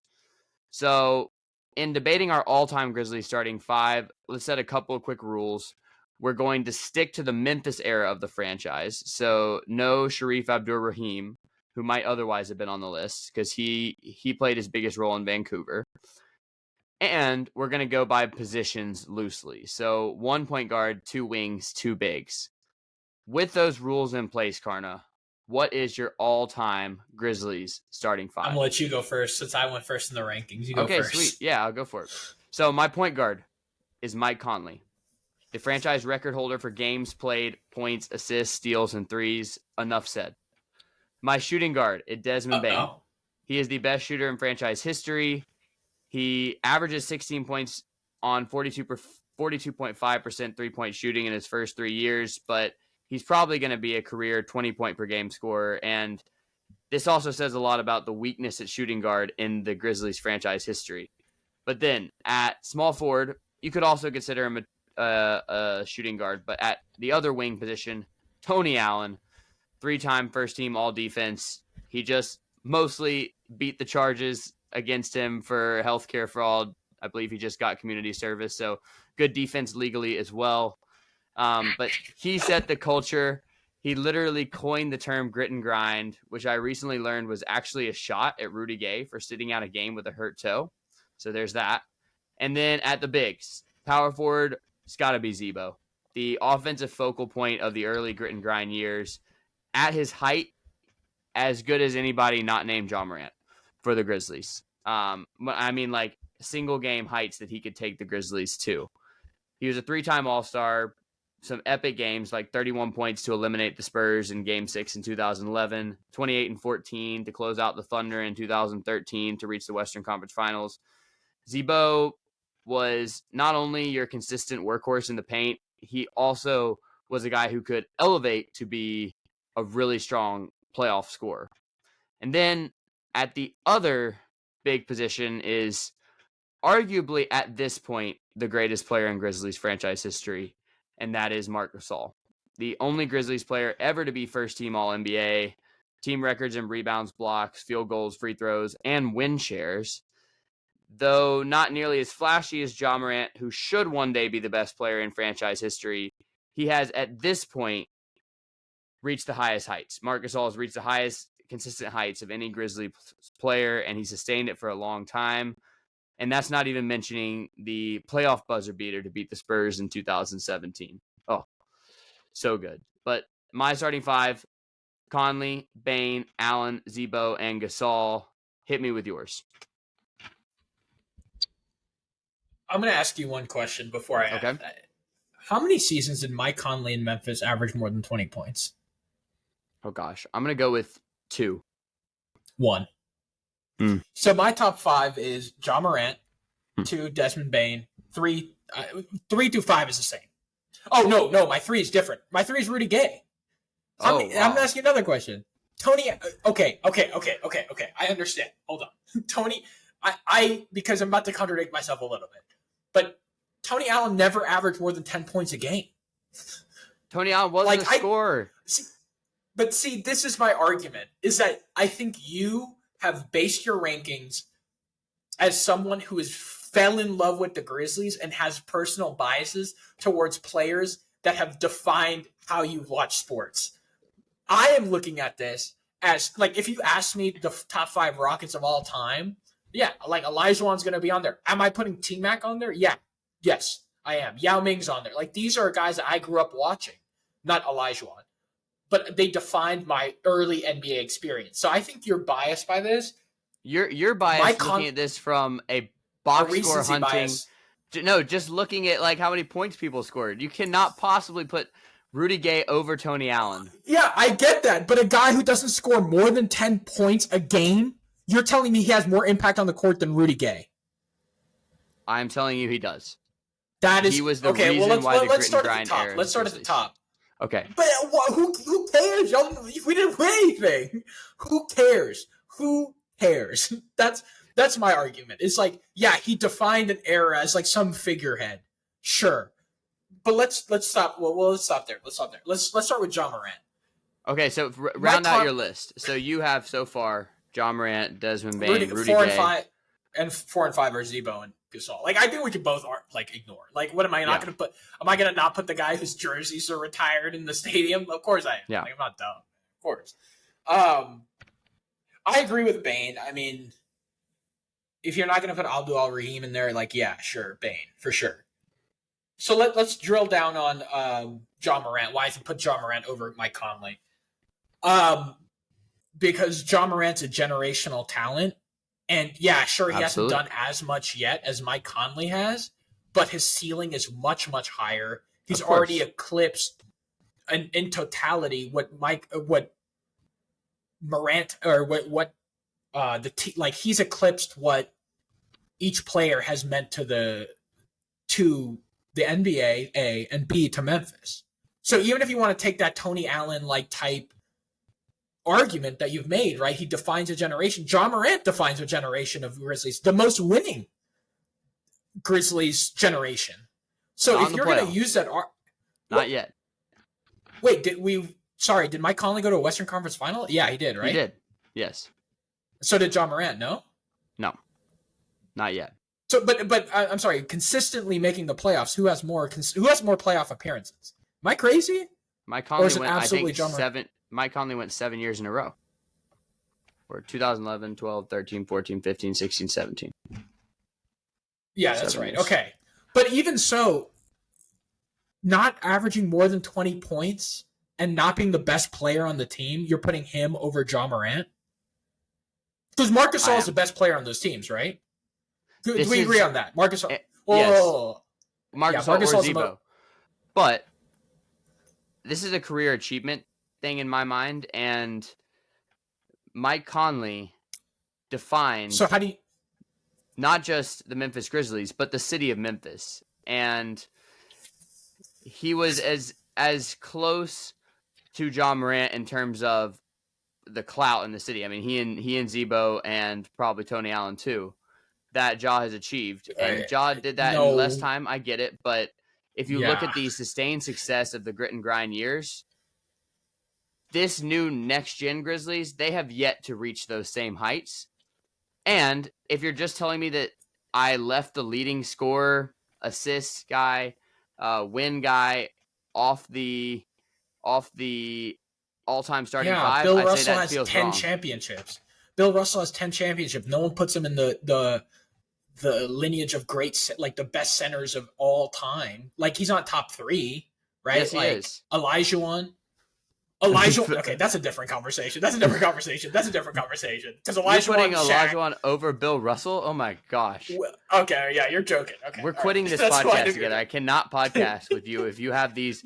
So, in debating our all-time Grizzlies starting five, let's set a couple of quick rules. We're going to stick to the Memphis era of the franchise. So, no Sharif Abdur-Rahim, who might otherwise have been on the list, because he played his biggest role in Vancouver. And we're going to go by positions loosely. So, 1 point guard, 2 wings, 2 bigs. With those rules in place, Karna, what is your all-time Grizzlies starting five? I'm going to let you go first since I went first in the rankings. You go first. Okay, sweet. Yeah, I'll go for it. So my point guard is Mike Conley, the franchise record holder for games played, points, assists, steals, and threes. Enough said. My shooting guard is Desmond Bane. He is the best shooter in franchise history. He averages 16 points on 42.5% three-point shooting in his first 3 years, but he's probably going to be a career 20-point-per-game scorer, and this also says a lot about the weakness at shooting guard in the Grizzlies franchise history. But then, at small forward, you could also consider him a shooting guard, but at the other wing position, Tony Allen, 3-time first-team all-defense. He just mostly beat the charges against him for healthcare fraud. I believe he just got community service, so good defense legally as well. But he set the culture. He literally coined the term grit and grind, which I recently learned was actually a shot at Rudy Gay for sitting out a game with a hurt toe. So there's that. And then at the bigs, power forward, it's got to be Zebo, the offensive focal point of the early grit and grind years. At his height, as good as anybody not named Ja Morant for the Grizzlies. I mean, like single game heights that he could take the Grizzlies to. He was a 3-time All-Star, some epic games like 31 points to eliminate the Spurs in Game 6 in 2011, 28 and 14 to close out the Thunder in 2013 to reach the Western Conference Finals. Zebo was not only your consistent workhorse in the paint, he also was a guy who could elevate to be a really strong playoff scorer. And then at the other big position is arguably at this point the greatest player in Grizzlies franchise history, and that is Marc Gasol, the only Grizzlies player ever to be first-team All-NBA, team records in rebounds, blocks, field goals, free throws, and win shares. Though not nearly as flashy as Ja Morant, who should one day be the best player in franchise history, he has at this point reached the highest heights. Marc Gasol has reached the highest consistent heights of any Grizzly player, and he sustained it for a long time. And that's not even mentioning the playoff buzzer beater to beat the Spurs in 2017. Oh, so good. But my starting five, Conley, Bane, Allen, Zebo, and Gasol. Hit me with yours. I'm going to ask you one question before I ask that. How many seasons did Mike Conley in Memphis average more than 20 points? Oh, gosh. I'm going to go with 2. 1. So my top 5 is Ja Morant, 2, Desmond Bane, 3 through 5 is the same. Oh, no, my 3 is different. My 3 is Rudy Gay. Wow. I'm going to ask you another question. Tony, okay. I understand. Hold on. Tony, I because I'm about to contradict myself a little bit, but Tony Allen never averaged more than 10 points a game. Tony Allen wasn't a scorer. See, this is my argument, is that I think you have based your rankings as someone who has fell in love with the Grizzlies and has personal biases towards players that have defined how you watch sports. I am looking at this as like if you ask me the top 5 Rockets of all time, yeah, like Olajuwon's going to be on there. Am I putting T-Mac on there? Yeah. Yes, I am. Yao Ming's on there. Like these are guys that I grew up watching, not Olajuwon. But they defined my early NBA experience. So I think you're biased by this. You're biased looking at this from a box score hunting. Bias. No, just looking at like how many points people scored. You cannot possibly put Rudy Gay over Tony Allen. Yeah, I get that. But a guy who doesn't score more than 10 points a game, you're telling me he has more impact on the court than Rudy Gay. I'm telling you he does. He was the reason why the grit and grind era. Let's start at the top. Okay. But who cares? We didn't win anything. Who cares? Who cares? That's my argument. It's like, yeah, he defined an era as like some figurehead. Sure. But let's stop. Well, let's stop there. Let's start with Ja Morant. Okay, so round out your list. So you have so far Ja Morant, Desmond Bane, Rudy Gay. 4 and 5 are Zebo and Gasol. Like I think we could both like ignore. Like what am I not going to put? Am I going to not put the guy whose jerseys are retired in the stadium? Of course I am. Yeah. Like, I'm not dumb. Of course. I agree with Bane. I mean, if you're not going to put Abdul Al-Rahim in there, like yeah, sure, Bane for sure. So let's drill down on Ja Morant. Why I should put Ja Morant over Mike Conley? Because Ja Morant's a generational talent. And yeah, sure, he hasn't done as much yet as Mike Conley has, but his ceiling is much, much higher. He's already eclipsed in totality what Morant or what he's eclipsed what each player has meant to the NBA, A, and B, to Memphis. So even if you want to take that Tony Allen like type argument that you've made, right? He defines a generation. Ja Morant defines a generation of Grizzlies, the most winning Grizzlies generation. So if you're going to use that, not yet. Wait, did Mike Conley go to a Western Conference Final? Yeah, he did, right? He did. Yes. So did Ja Morant? No, not yet. So, but I'm sorry. Consistently making the playoffs. Who has more playoff appearances? Am I crazy? Mike Conley went. I think 7. Mike Conley went 7 years in a row. Or 2011, 12, 13, 14, 15, 16, 17. Yeah, that's right. Okay. But even so, not averaging more than 20 points and not being the best player on the team, you're putting him over Ja Morant? Because Marc Gasol is the best player on those teams, right? Do we agree on that? Marc Gasol. Yes. Marc Gasol or Zebo. But this is a career achievement thing in my mind, and Mike Conley defined not just the Memphis Grizzlies, but the city of Memphis. And he was as close to Ja Morant in terms of the clout in the city. I mean, he and Zebo and probably Tony Allen too, that Ja has achieved. And Ja did that in less time. I get it. But if you look at the sustained success of the grit and grind years, this new next-gen Grizzlies, they have yet to reach those same heights. And if you're just telling me that I left the leading scorer, assist guy, win guy off the all-time starting five, Bill I'd Russell say that has feels 10 wrong. championships. Bill Russell has 10 championships. No one puts him in the lineage of great, like the best centers of all time. Like he's not top 3, right? Yes, he is. Elijah. Okay, that's a different conversation. Because Elijah You're putting Olajuwon over Bill Russell? Oh my gosh. Okay, yeah, you're joking. Okay, we're quitting this podcast together. I cannot podcast with you if you have these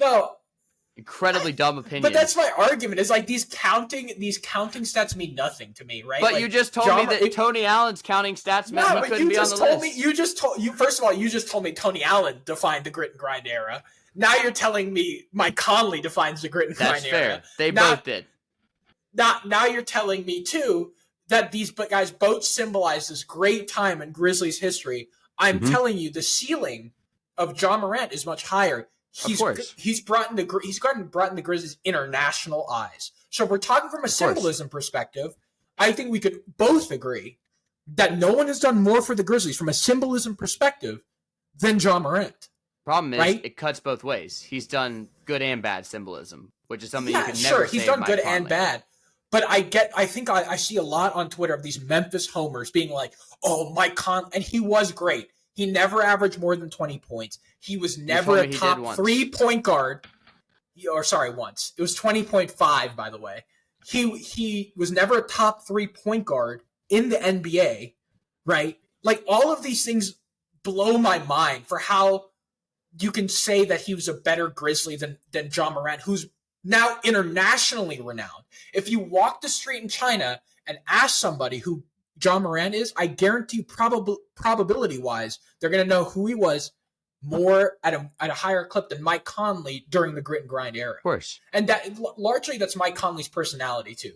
incredibly dumb opinions. But that's my argument. Is like these counting stats mean nothing to me, right? But like, you just told me that Tony Allen's counting stats meant he couldn't be on the list. First of all, you just told me Tony Allen defined the grit and grind era. Now you're telling me Mike Conley defines the grit and grind era. That's fair. They both did. Now you're telling me, too, that these guys both symbolize this great time in Grizzlies history. I'm telling you, the ceiling of Ja Morant is much higher. He's brought in the Grizzlies' international eyes. So if we're talking from a symbolism perspective, I think we could both agree that no one has done more for the Grizzlies from a symbolism perspective than Ja Morant. Problem is, it cuts both ways. He's done good and bad symbolism which is something you Yeah, could sure. never He's say done of good Mike and Conley. bad. But I think I see a lot on Twitter of these Memphis homers being like, oh, Mike Conley. And he was great. He never averaged more than 20 points. He was never a top 3-point guard. Once. It was 20.5, by the way. He was never a top 3-point guard in the NBA, right? Like, all of these things blow my mind for how you can say that he was a better Grizzly than Ja Morant, who's now internationally renowned. If you walk the street in China and ask somebody who Ja Morant is, I guarantee probability-wise, they're going to know who he was more at a higher clip than Mike Conley during the grit and grind era. Of course. And that largely that's Mike Conley's personality too.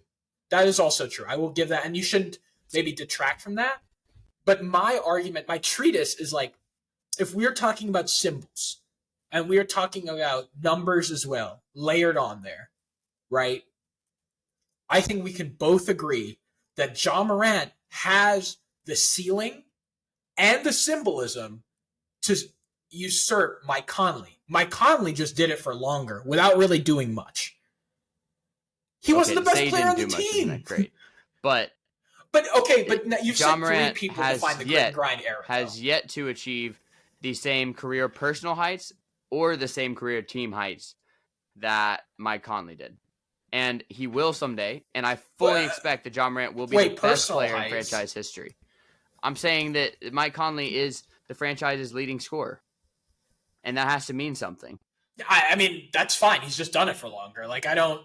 That is also true. I will give that, and you shouldn't maybe detract from that. But my argument, my treatise is like, if we're talking about symbols and we're talking about numbers as well, layered on there, right? I think we can both agree that Ja Morant has the ceiling and the symbolism to usurp Mike Conley. Mike Conley just did it for longer without really doing much. He wasn't the best player on the team. Great. But you've said three people define the grit and grind era. Has yet to achieve the same career personal heights or the same career team heights that Mike Conley did. And he will someday, and I fully expect that Ja Morant will be the best player in franchise history. I'm saying that Mike Conley is the franchise's leading scorer, and that has to mean something. I mean, that's fine. He's just done it for longer. Like, I don't...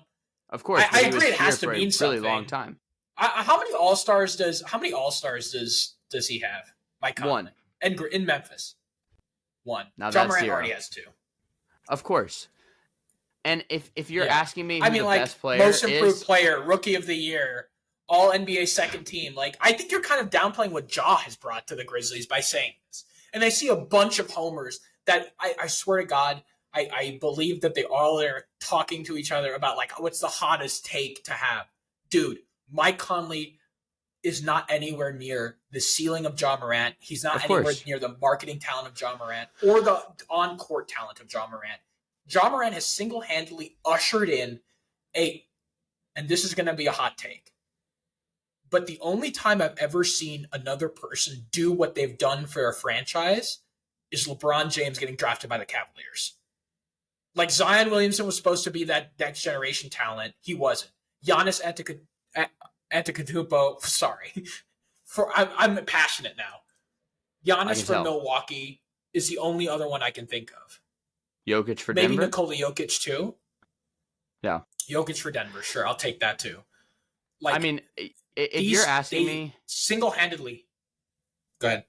Of course. I agree it has to mean something. Really long time. How many All-Stars does he have? Mike Conley? One. And in Memphis? One. Now Ja Morant already has 2. Of course. And if you're asking me who the best player most improved player, rookie of the year, all NBA second team, like, I think you're kind of downplaying what Ja has brought to the Grizzlies by saying this. And I see a bunch of homers that I swear to God, I believe that they all are talking to each other about, like, what's the hottest take to have. Dude, Mike Conley is not anywhere near the ceiling of Ja Morant. He's not anywhere near the marketing talent of Ja Morant or the on-court talent of Ja Morant. Ja Morant has single-handedly ushered in and this is going to be a hot take, but the only time I've ever seen another person do what they've done for a franchise is LeBron James getting drafted by the Cavaliers. Like, Zion Williamson was supposed to be that next generation talent. He wasn't. Giannis Antetokounmpo, sorry. I'm passionate now. Giannis from Milwaukee is the only other one I can think of. Jokic for Denver? Maybe Nikola Jokic too. Yeah. Jokic for Denver, sure. I'll take that too. Like, I mean, if you're asking me... Single-handedly... Go ahead.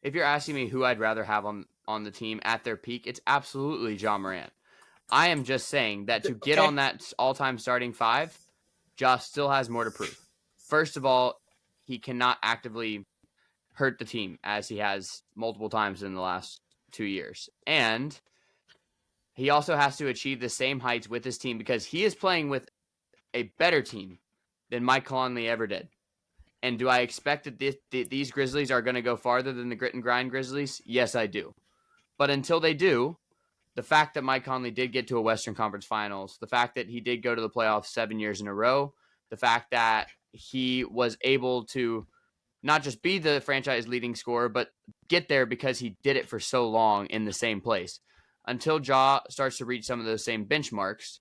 If you're asking me who I'd rather have on the team at their peak, it's absolutely Ja Morant. I am just saying that to get on that all-time starting 5, Ja still has more to prove. First of all, he cannot actively hurt the team as he has multiple times in the last 2 years. And he also has to achieve the same heights with his team because he is playing with a better team than Mike Conley ever did. And do I expect that these Grizzlies are going to go farther than the grit and grind Grizzlies? Yes, I do. But until they do, the fact that Mike Conley did get to a Western Conference Finals, the fact that he did go to the playoffs 7 years in a row, the fact that he was able to not just be the franchise leading scorer, but get there because he did it for so long in the same place. Until Ja starts to reach some of those same benchmarks,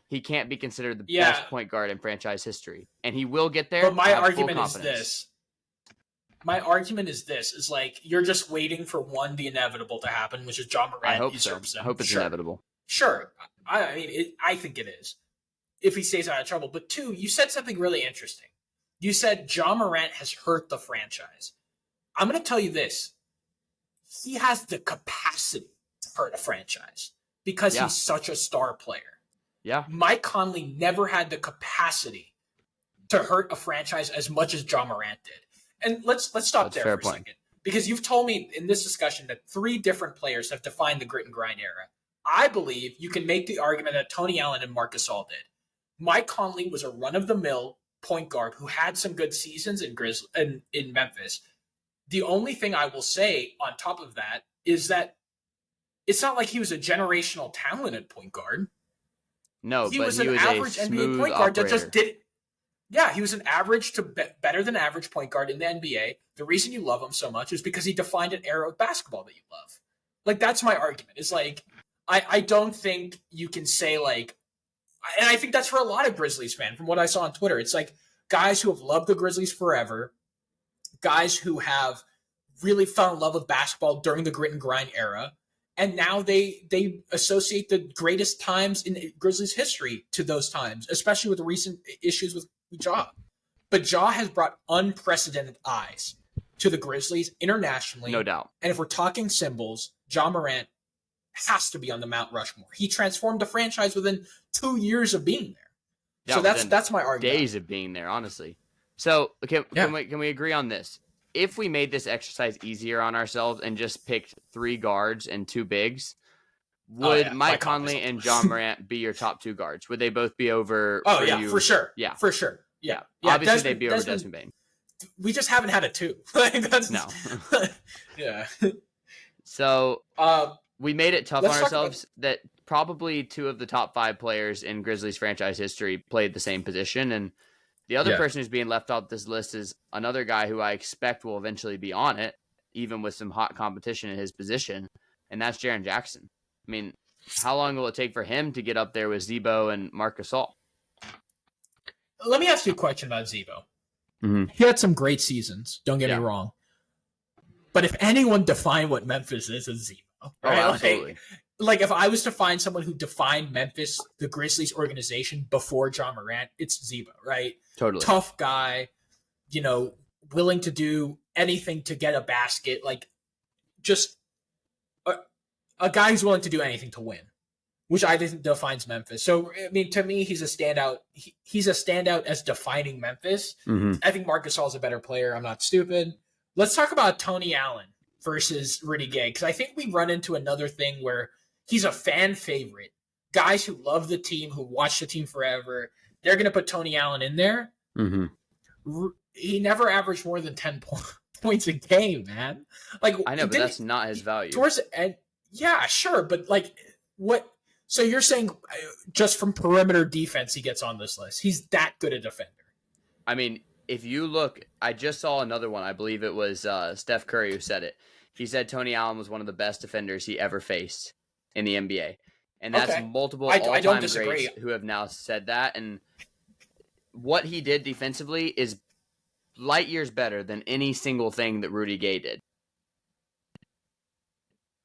he can't be considered the best point guard in franchise history. And he will get there. But my argument is this. My argument is this, is like, you're just waiting for the inevitable to happen, which is Ja Morant. I hope so. I hope it's inevitable. Sure. I mean, I think it is, if he stays out of trouble. But 2, you said something really interesting. You said Ja Morant has hurt the franchise. I'm going to tell you this. He has the capacity to hurt a franchise because he's such a star player. Yeah. Mike Conley never had the capacity to hurt a franchise as much as Ja Morant did. And let's stop there for a second. Because you've told me in this discussion that 3 different players have defined the grit and grind era. I believe you can make the argument that Tony Allen and Marc Gasol did. Mike Conley was a run-of-the-mill point guard who had some good seasons in Memphis. The only thing I will say on top of that is that it's not like he was a generational talent at point guard. No, He but was he an was a average NBA smooth point guard that operator. just did. Yeah, he was an average to better than average point guard in the NBA. The reason you love him so much is because he defined an era of basketball that you love. Like, that's my argument. It's like, I don't think you can say, like, and I think that's for a lot of Grizzlies fans from what I saw on Twitter. It's like guys who have loved the Grizzlies forever, guys who have really fell in love with basketball during the grit and grind era, and now they associate the greatest times in Grizzlies history to those times, especially with the recent issues with Ja. But Ja has brought unprecedented eyes to the Grizzlies internationally. No doubt. And if we're talking symbols, Ja Morant has to be on the Mount Rushmore. He transformed the franchise within 2 years of being there. Yeah, So that's my argument. Days of being there, honestly. So can we agree on this? If we made this exercise easier on ourselves and just picked 3 guards and 2 bigs, would Mike Conley and John Morant be your top 2 guards? Would they both be over? Oh, yeah, for sure. Yeah. For sure. Yeah. Obviously, they'd be over Desmond Bane. We just haven't had a 2. No. Yeah. So we made it tough on ourselves that probably 2 of the top 5 players in Grizzlies franchise history played the same position. And the other person who's being left off this list is another guy who I expect will eventually be on it, even with some hot competition in his position. And that's Jaren Jackson. I mean, how long will it take for him to get up there with Zebo and Marc Gasol? Let me ask you a question about Zebo. Mm-hmm. He had some great seasons. Don't get me wrong. But if anyone defined what Memphis is, it's Zebo. Right? Oh, absolutely. Like if I was to find someone who defined Memphis, the Grizzlies organization before John Morant, it's Zebo, right? Totally. Tough guy, willing to do anything to get a basket. Like just a guy who's willing to do anything to win, which I think defines Memphis. So, I mean, to me, he's a standout. He's a standout as defining Memphis. Mm-hmm. I think Marc Gasol is a better player. I'm not stupid. Let's talk about Tony Allen versus Rudy Gay, because I think we run into another thing where he's a fan favorite. Guys who love the team, who watch the team forever, they're going to put Tony Allen in there. Mm-hmm. He never averaged more than 10 points a game, man. Like I know, but that's not his value. Towards the end, yeah, sure, but like what? So you're saying just from perimeter defense he gets on this list? He's that good a defender. I mean, if you look, I just saw another one. I believe it was Steph Curry who said it. He said Tony Allen was one of the best defenders he ever faced in the NBA. And that's multiple all-time greats who have now said that. And what he did defensively is light years better than any single thing that Rudy Gay did.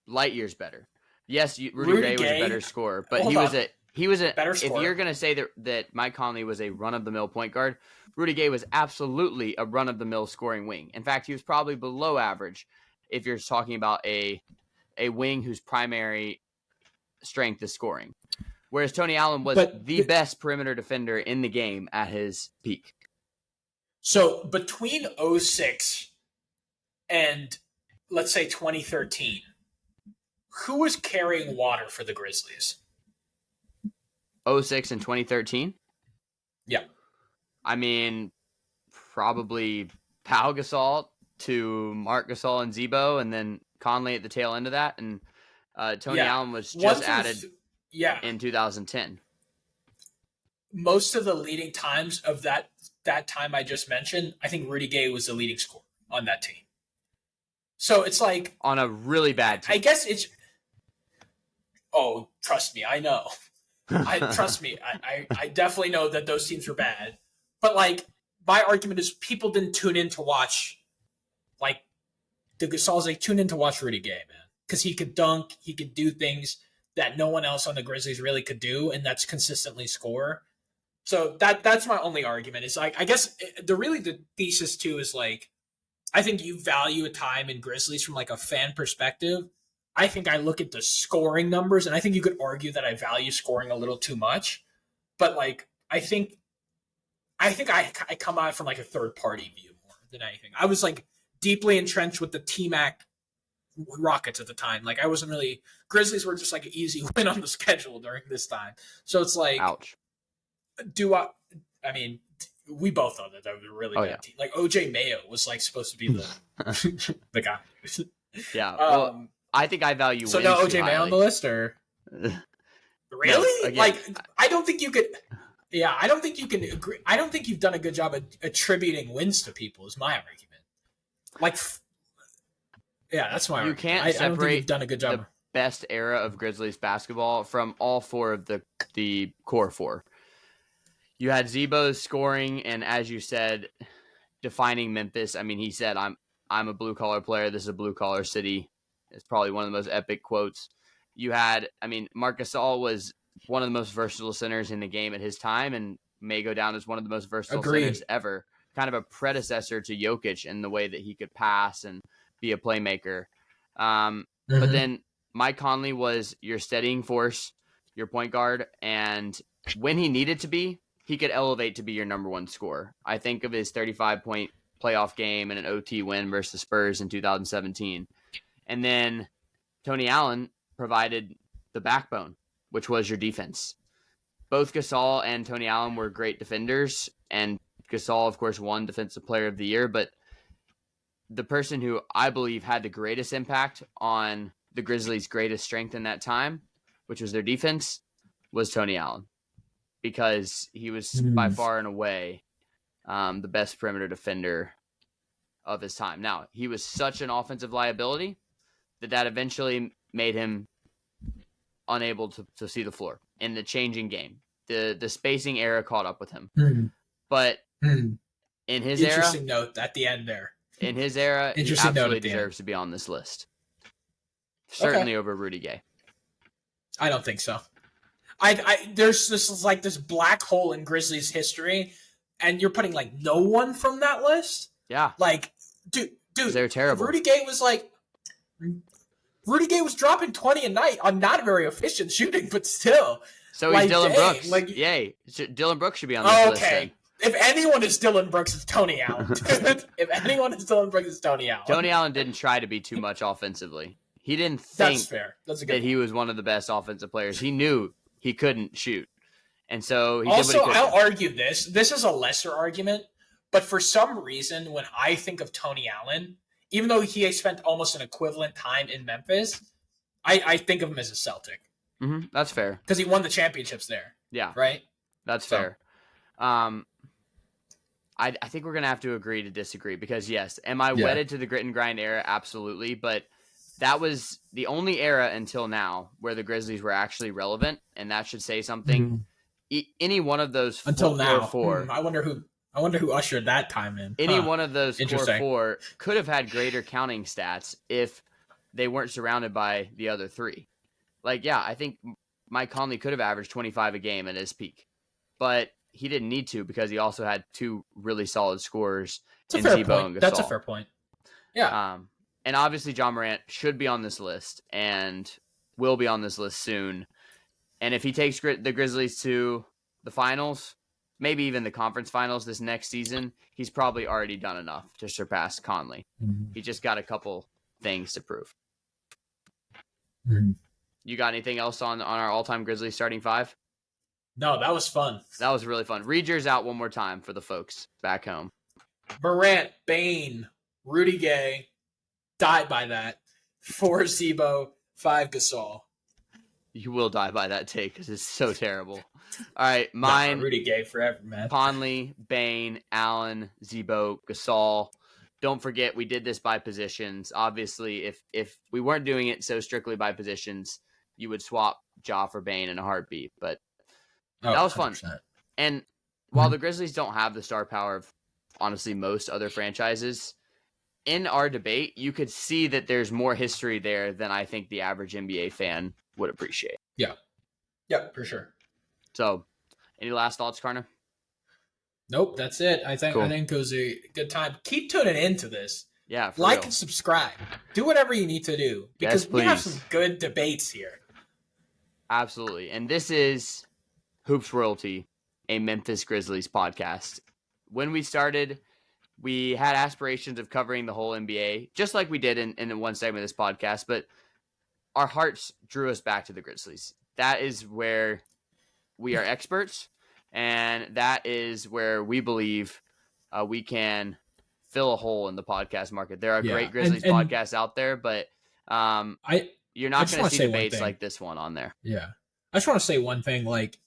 Light years better. Yes, Rudy Gay was a better scorer, but he was a better scorer. If you're going to say that Mike Conley was a run-of-the-mill point guard, Rudy Gay was absolutely a run-of-the-mill scoring wing. In fact, he was probably below average if you're talking about a wing whose primary strength is scoring. Whereas Tony Allen was the best perimeter defender in the game at his peak. So between 2006 and let's say 2013, who was carrying water for the Grizzlies? 2006 and 2013? Yeah. I mean, probably Pau Gasol to Marc Gasol and Zebo, and then Conley at the tail end of that. And Tony Allen was just added in 2010. Most of the leading times of that time I just mentioned, I think Rudy Gay was the leading scorer on that team. So it's like... On a really bad team. I guess it's... Oh, trust me, I know. Trust me, I definitely know that those teams were bad. But, like, my argument is people didn't tune in to watch, like, the Gasols, they tuned in to watch Rudy Gay, man. Because he could dunk, he could do things that no one else on the Grizzlies really could do, and that's consistently score. So that's my only argument. It's like, I guess the thesis too is like, I think you value a time in Grizzlies from like a fan perspective. I think I look at the scoring numbers, and I think you could argue that I value scoring a little too much. But like, I think I come out from like a third party view more than anything. I was like deeply entrenched with the T-Mac Rockets at the time. Like I wasn't really, Grizzlies were just like an easy win on the schedule during this time. So it's like, ouch. I mean, we both know that was a really bad team. Like OJ Mayo was like supposed to be the the guy. Yeah. Well, I think I value. So no OJ Mayo on the list, or Really? again, Like, I don't think you could. Yeah, I don't think you can agree. I don't think you've done a good job of attributing wins to people. Is my argument. Like, yeah, that's my you argument. can't I don't think separate you've done a good job. the best era of Grizzlies basketball from all four of the core four. You had Zebo's scoring, and as you said, defining Memphis. I mean, he said, I'm a blue collar player. This is a blue collar city. It's probably one of the most epic quotes. You had, I mean, Marc Gasol was one of the most versatile centers in the game at his time, and may go down as one of the most versatile centers ever. Kind of a predecessor to Jokic in the way that he could pass and be a playmaker. But then Mike Conley was your steadying force, your point guard, and when he needed to be, he could elevate to be your number one scorer. I think of his 35-point playoff game and an OT win versus the Spurs in 2017. And then Tony Allen provided the backbone, which was your defense. Both Gasol and Tony Allen were great defenders, and Gasol, of course, won Defensive Player of the Year, but the person who I believe had the greatest impact on the Grizzlies' greatest strength in that time, which was their defense, was Tony Allen, because he was by far and away the best perimeter defender of his time. Now, he was such an offensive liability that eventually made him unable to see the floor in the changing game. The spacing era caught up with him. But in his era... Interesting note at the end there. In his era, he absolutely deserves to be on this list. Certainly over Rudy Gay. I don't think so. There's this black hole in Grizzlies history, and you're putting like no one from that list? Yeah. Like, dude, they're terrible. Rudy Gay was dropping 20 a night on not very efficient shooting, but still. So he's Dylan Brooks. Yay. Dylan Brooks should be on this list then. If anyone is Dylan Brooks, it's Tony Allen. If anyone is Dylan Brooks, it's Tony Allen. Tony Allen didn't try to be too much offensively. He didn't think That's fair. that he was one of the best offensive players. He knew he couldn't shoot. And so he also, did what he could. I'll argue this. This is a lesser argument, but for some reason, when I think of Tony Allen, even though he spent almost an equivalent time in Memphis, I think of him as a Celtic. Mm-hmm. That's fair. Because he won the championships there. Yeah. Right? That's fair. I think we're going to have to agree to disagree because, yes, am I wedded to the grit and grind era? Absolutely. But that was the only era until now where the Grizzlies were actually relevant, and that should say something. Any one of those until now. Four. I wonder who ushered that time in. Any one of those core four could have had greater counting stats if they weren't surrounded by the other three. Like, yeah, I think Mike Conley could have averaged 25 a game at his peak, but he didn't need to because he also had two really solid scorers in Zebo and Gasol. That's a fair point. Yeah. And obviously John Morant should be on this list and will be on this list soon. And if he takes the Grizzlies to the finals, maybe even the conference finals this next season, he's probably already done enough to surpass Conley. He just got a couple things to prove. You got anything else on our all-time Grizzlies starting five? No, that was fun. That was really fun. Read yours out one more time for the folks back home. Morant, Bane, Rudy Gay, die by that. 4 Zebo, 5 Gasol. You will die by that take because it's so terrible. All right, mine. Rudy Gay forever, man. Conley, Bane, Allen, Zebo, Gasol. Don't forget, we did this by positions. Obviously, if we weren't doing it so strictly by positions, you would swap Ja for Bane in a heartbeat. But that was fun. 100%. And while the Grizzlies don't have the star power of, honestly, most other franchises, in our debate, you could see that there's more history there than I think the average NBA fan would appreciate. Yeah, for sure. So, any last thoughts, Karna? Nope, that's it. I think it was a good time. Keep tuning into this. Yeah, like and subscribe. Do whatever you need to do because we have some good debates here. Absolutely. And this is Hoops Royalty, a Memphis Grizzlies podcast. When we started, we had aspirations of covering the whole NBA, just like we did in one segment of this podcast, but our hearts drew us back to the Grizzlies. That is where we are experts, and that is where we believe we can fill a hole in the podcast market. There are great Grizzlies podcasts out there, but you're not going to see debates like this one on there. Yeah. I just want to say one thing. Like,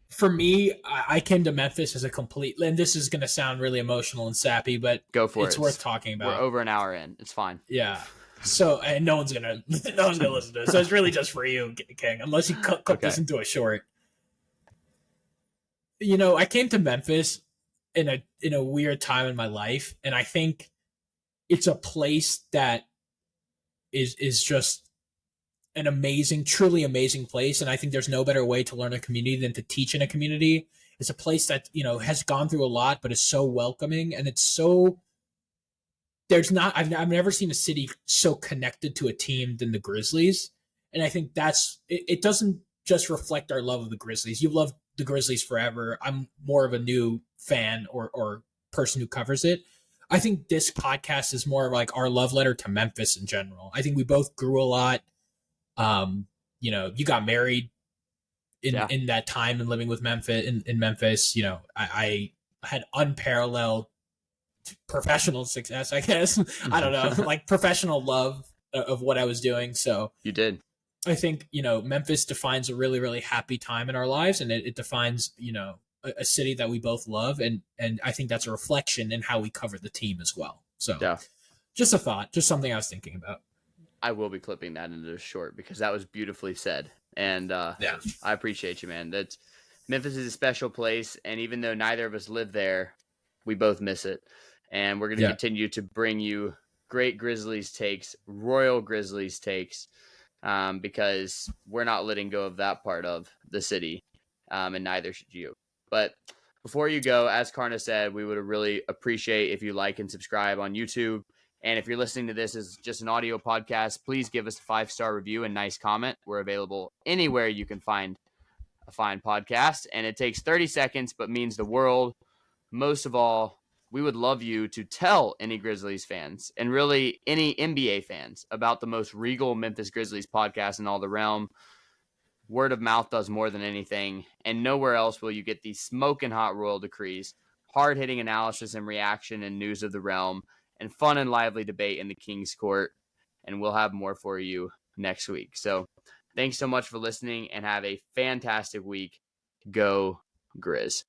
for me, I came to Memphis as a complete, and this is going to sound really emotional and sappy, but Go for it's it. worth talking We're about. over an hour in. It's fine. Yeah. So, and no one's gonna listen to it. So it's really just for you, King, unless you cut Okay. this into a short. You know, I came to Memphis in a weird time in my life, and I think it's a place that is just an amazing, truly amazing place. And I think there's no better way to learn a community than to teach in a community. It's a place that, you know, has gone through a lot, but is so welcoming, and it's so there's not I've never seen a city so connected to a team than the Grizzlies. And I think that's it doesn't just reflect our love of the Grizzlies. You've loved the Grizzlies forever. I'm more of a new fan or person who covers it. I think this podcast is more of like our love letter to Memphis in general. I think we both grew a lot. You know, you got married in that time and living with Memphis in Memphis. You know, I had unparalleled professional success, I guess. I don't know, like professional love of what I was doing. So You did. I think, you know, Memphis defines a really, really happy time in our lives, and it defines, you know, a city that we both love, and I think that's a reflection in how we cover the team as well. So Yeah. just a thought, just something I was thinking about. I will be clipping that into a short because that was beautifully said. And Yeah. I appreciate you, man. That's Memphis is a special place, and even though neither of us live there, we both miss it. And we're going to continue to bring you great Grizzlies takes, royal Grizzlies takes, because we're not letting go of that part of the city, and neither should you. But before you go, as Karna said, we would really appreciate if you like and subscribe on YouTube. And if you're listening to this as just an audio podcast, please give us a 5-star review and nice comment. We're available anywhere you can find a fine podcast. And it takes 30 seconds, but means the world. Most of all, we would love you to tell any Grizzlies fans and really any NBA fans about the most regal Memphis Grizzlies podcast in all the realm. Word of mouth does more than anything, and nowhere else will you get these smoking hot royal decrees, hard-hitting analysis and reaction and news of the realm, and fun and lively debate in the King's Court. And we'll have more for you next week. So thanks so much for listening, and have a fantastic week. Go Grizz.